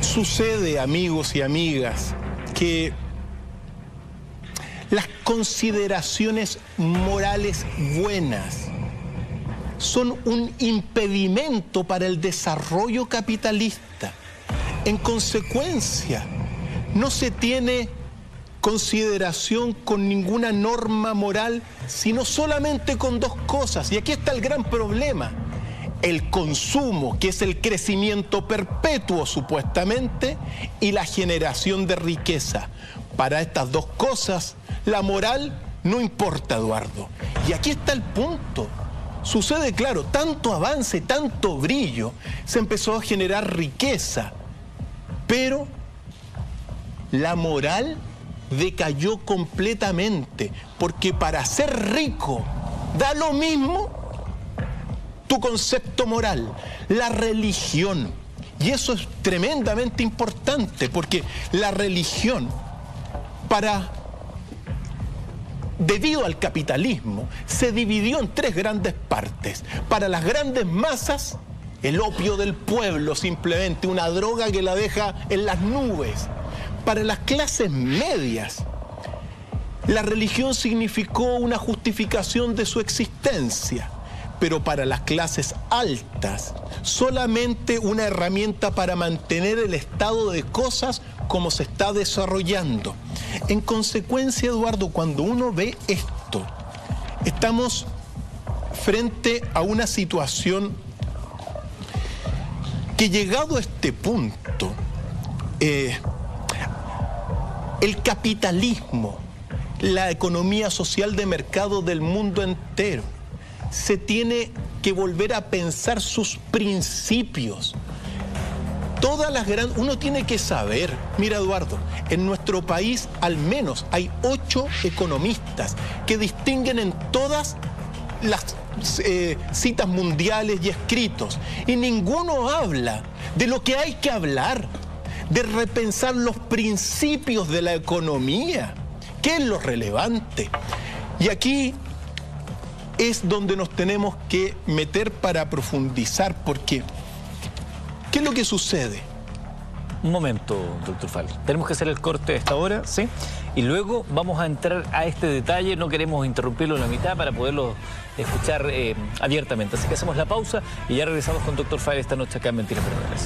Sucede, amigos y amigas, que las consideraciones morales buenas son un impedimento para el desarrollo capitalista. En consecuencia, no se tiene consideración con ninguna norma moral, sino solamente con dos cosas. Y aquí está el gran problema. El consumo, que es el crecimiento perpetuo supuestamente, y la generación de riqueza. Para estas dos cosas, la moral no importa, Eduardo. Y aquí está el punto. Sucede, claro, tanto avance, tanto brillo, se empezó a generar riqueza, pero la moral decayó completamente, porque para ser rico da lo mismo tu concepto moral, la religión. Y eso es tremendamente importante, porque la religión, debido al capitalismo, se dividió en tres grandes partes. Para las grandes masas, el opio del pueblo, simplemente una droga que la deja en las nubes. Para las clases medias, la religión significó una justificación de su existencia. Pero para las clases altas, solamente una herramienta para mantener el estado de cosas como se está desarrollando. En consecuencia, Eduardo, cuando uno ve esto, estamos frente a una situación que, llegado a este punto, el capitalismo, la economía social de mercado del mundo entero, se tiene que volver a pensar sus principios. Uno tiene que saber, mira, Eduardo, en nuestro país al menos hay 8 economistas que distinguen en todas las citas mundiales y escritos, y ninguno habla de lo que hay que hablar, de repensar los principios de la economía, que es lo relevante. Y aquí es donde nos tenemos que meter para profundizar, porque ¿qué es lo que sucede? Un momento, doctor File. Tenemos que hacer el corte a esta hora, ¿sí? Y luego vamos a entrar a este detalle. No queremos interrumpirlo en la mitad para poderlo escuchar abiertamente. Así que hacemos la pausa y ya regresamos con doctor File esta noche acá en Mentiras Verdaderas.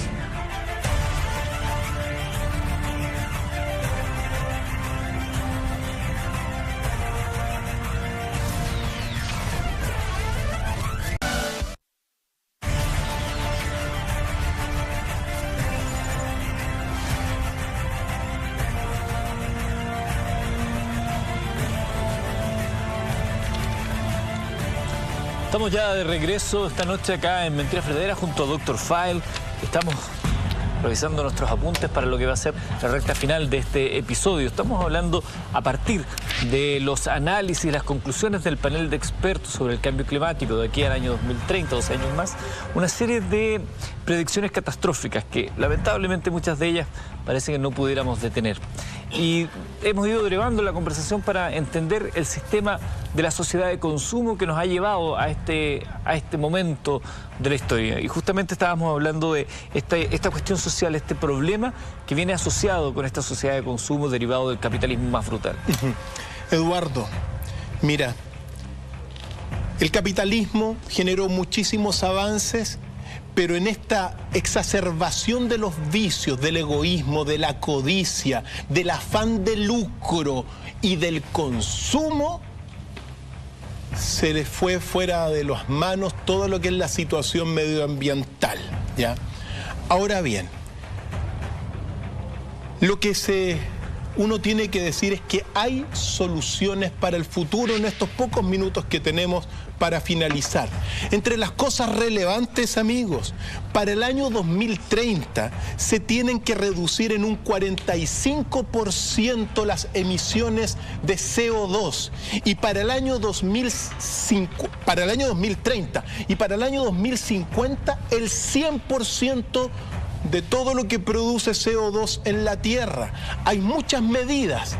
Estamos ya de regreso esta noche acá en Mentiras Verdaderas junto a Dr. File. Estamos revisando nuestros apuntes para lo que va a ser la recta final de este episodio. Estamos hablando a partir de los análisis, las conclusiones del panel de expertos sobre el cambio climático de aquí al año 2030, 12 años más, una serie de predicciones catastróficas que lamentablemente muchas de ellas parece que no pudiéramos detener. Y hemos ido derivando la conversación para entender el sistema de la sociedad de consumo que nos ha llevado a este momento de la historia. Y justamente estábamos hablando de esta cuestión social, este problema que viene asociado con esta sociedad de consumo derivado del capitalismo más brutal. Eduardo, mira, el capitalismo generó muchísimos avances, pero en esta exacerbación de los vicios, del egoísmo, de la codicia, del afán de lucro y del consumo, se les fue fuera de las manos todo lo que es la situación medioambiental, ¿ya? Ahora bien, lo que se uno tiene que decir es que hay soluciones para el futuro en estos pocos minutos que tenemos para finalizar. Entre las cosas relevantes, amigos, para el año 2030 se tienen que reducir en un 45% las emisiones de CO2 y para el año 2030 y para el año 2050 el 100% de todo lo que produce CO2 en la Tierra. Hay muchas medidas.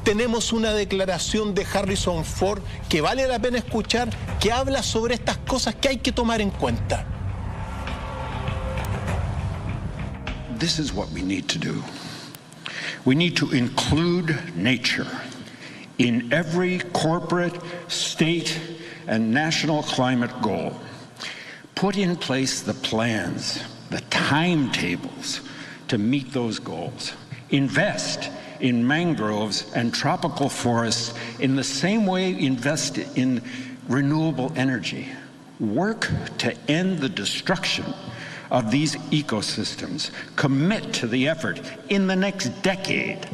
Tenemos una declaración de Harrison Ford que vale la pena escuchar, que habla sobre estas cosas que hay que tomar en cuenta. This is what we need to do. We need to include nature in every corporate, state, and national climate goal. Put in place the plans, the timetables to meet those goals. Invest in mangroves and tropical forests in the same way invest in renewable energy. Work to end the destruction of these ecosystems. Commit to the effort in the next decade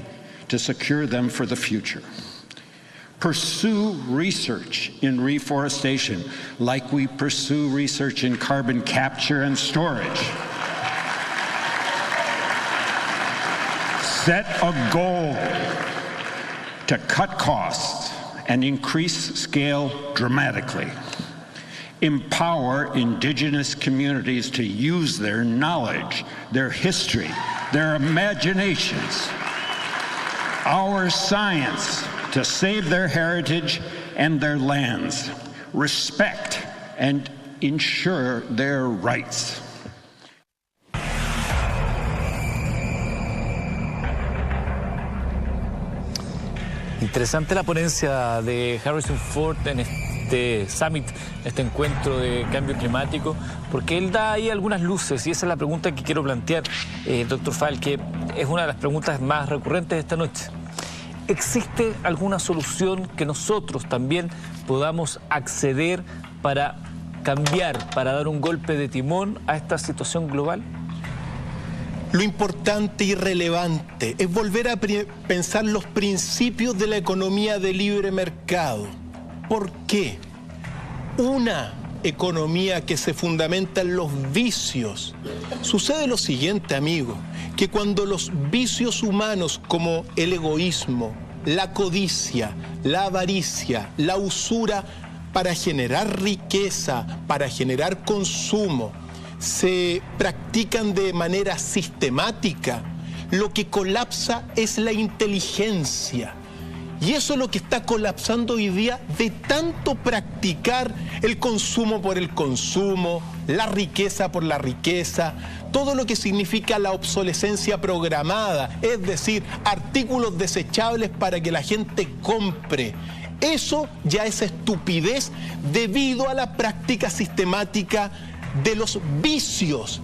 to secure them for the future. Pursue research in reforestation like we pursue research in carbon capture and storage. Set a goal to cut costs and increase scale dramatically. Empower indigenous communities to use their knowledge, their history, their imaginations, our science to save their heritage and their lands, respect and ensure their rights. Interesante la ponencia de Harrison Ford en este summit, este encuentro de cambio climático, porque él da ahí algunas luces y esa es la pregunta que quiero plantear, doctor Fall, que es una de las preguntas más recurrentes de esta noche. ¿Existe alguna solución que nosotros también podamos acceder para cambiar, para dar un golpe de timón a esta situación global? Lo importante y relevante es volver a pensar los principios de la economía de libre mercado. ¿Por qué? Una economía que se fundamenta en los vicios. Sucede lo siguiente, amigo, que cuando los vicios humanos como el egoísmo, la codicia, la avaricia, la usura, para generar riqueza, para generar consumo, se practican de manera sistemática, lo que colapsa es la inteligencia. Y eso es lo que está colapsando hoy día de tanto practicar el consumo por el consumo, la riqueza por la riqueza, todo lo que significa la obsolescencia programada, es decir, artículos desechables para que la gente compre. Eso ya es estupidez debido a la práctica sistemática de los vicios.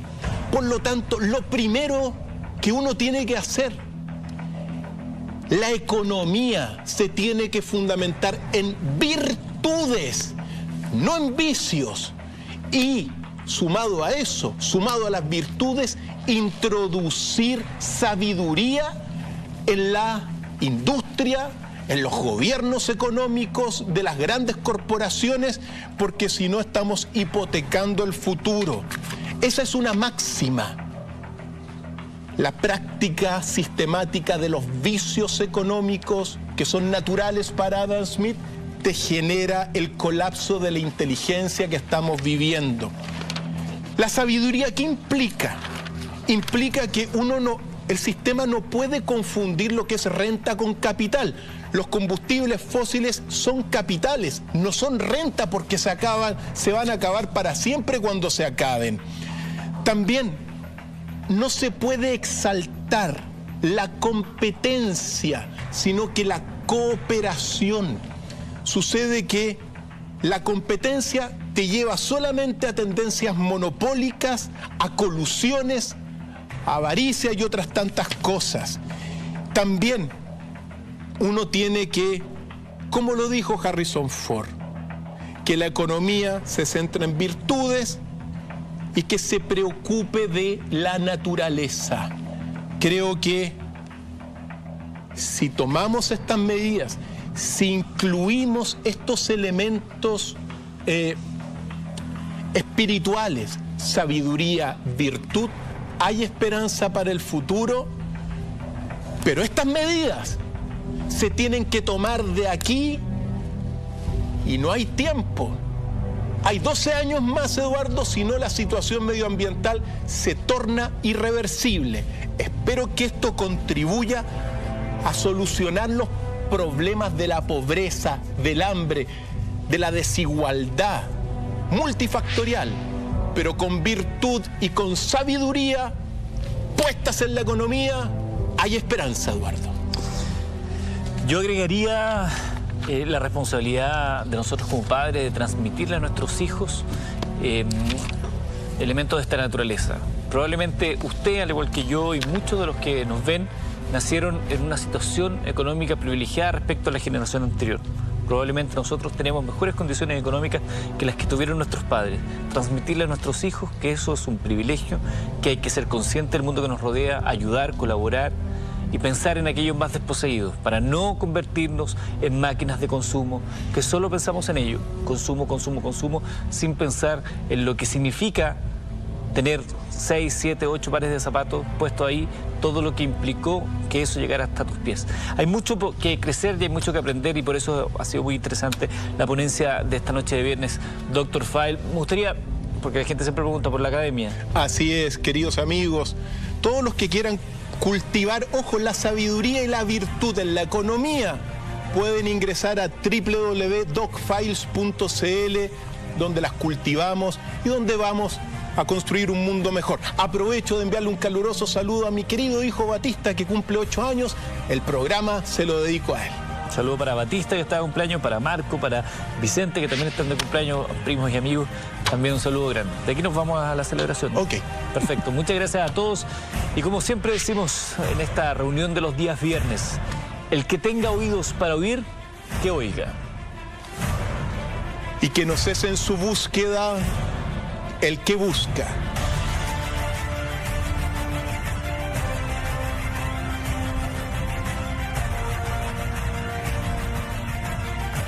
Por lo tanto, lo primero que uno tiene que hacer, la economía se tiene que fundamentar en virtudes, no en vicios. Y sumado a eso, sumado a las virtudes, introducir sabiduría en la industria, en los gobiernos económicos de las grandes corporaciones, porque si no estamos hipotecando el futuro. Esa es una máxima. La práctica sistemática de los vicios económicos que son naturales para Adam Smith te genera el colapso de la inteligencia que estamos viviendo. La sabiduría, ¿qué implica? Implica que el sistema no puede confundir lo que es renta con capital. Los combustibles fósiles son capitales, no son renta porque se van a acabar para siempre cuando se acaben. También no se puede exaltar la competencia, sino que la cooperación. Sucede que la competencia te lleva solamente a tendencias monopólicas, a colusiones, a avaricia y otras tantas cosas. También uno tiene que, como lo dijo Harrison Ford, que la economía se centra en virtudes y que se preocupe de la naturaleza. Creo que si tomamos estas medidas, si incluimos estos elementos espirituales, sabiduría, virtud, hay esperanza para el futuro, pero estas medidas se tienen que tomar de aquí y no hay tiempo. Hay 12 años más, Eduardo, si no la situación medioambiental se torna irreversible. Espero que esto contribuya a solucionar los problemas de la pobreza, del hambre, de la desigualdad multifactorial, pero con virtud y con sabiduría puestas en la economía, hay esperanza, Eduardo. Yo agregaría la responsabilidad de nosotros como padres de transmitirle a nuestros hijos elementos de esta naturaleza. Probablemente usted, al igual que yo y muchos de los que nos ven, nacieron en una situación económica privilegiada respecto a la generación anterior. Probablemente nosotros tenemos mejores condiciones económicas que las que tuvieron nuestros padres. Transmitirle a nuestros hijos que eso es un privilegio, que hay que ser consciente del mundo que nos rodea, ayudar, colaborar y pensar en aquellos más desposeídos, para no convertirnos en máquinas de consumo, que solo pensamos en ello, consumo, consumo, consumo, sin pensar en lo que significa tener 6, 7, 8 pares de zapatos puestos ahí, todo lo que implicó que eso llegara hasta tus pies. Hay mucho que crecer y hay mucho que aprender, y por eso ha sido muy interesante la ponencia de esta noche de viernes, Dr. File. Me gustaría, porque la gente siempre pregunta por la academia. Así es, queridos amigos, todos los que quieran cultivar, ojo, la sabiduría y la virtud en la economía, pueden ingresar a www.docfiles.cl, donde las cultivamos y donde vamos a construir un mundo mejor. Aprovecho de enviarle un caluroso saludo a mi querido hijo Batista, que cumple 8 años. El programa se lo dedico a él. Un saludo para Batista, que está de cumpleaños, para Marco, para Vicente, que también están de cumpleaños, primos y amigos. También un saludo grande. De aquí nos vamos a la celebración. Ok. Perfecto. Muchas gracias a todos. Y como siempre decimos en esta reunión de los días viernes, el que tenga oídos para oír, que oiga. Y que no cese en su búsqueda el que busca.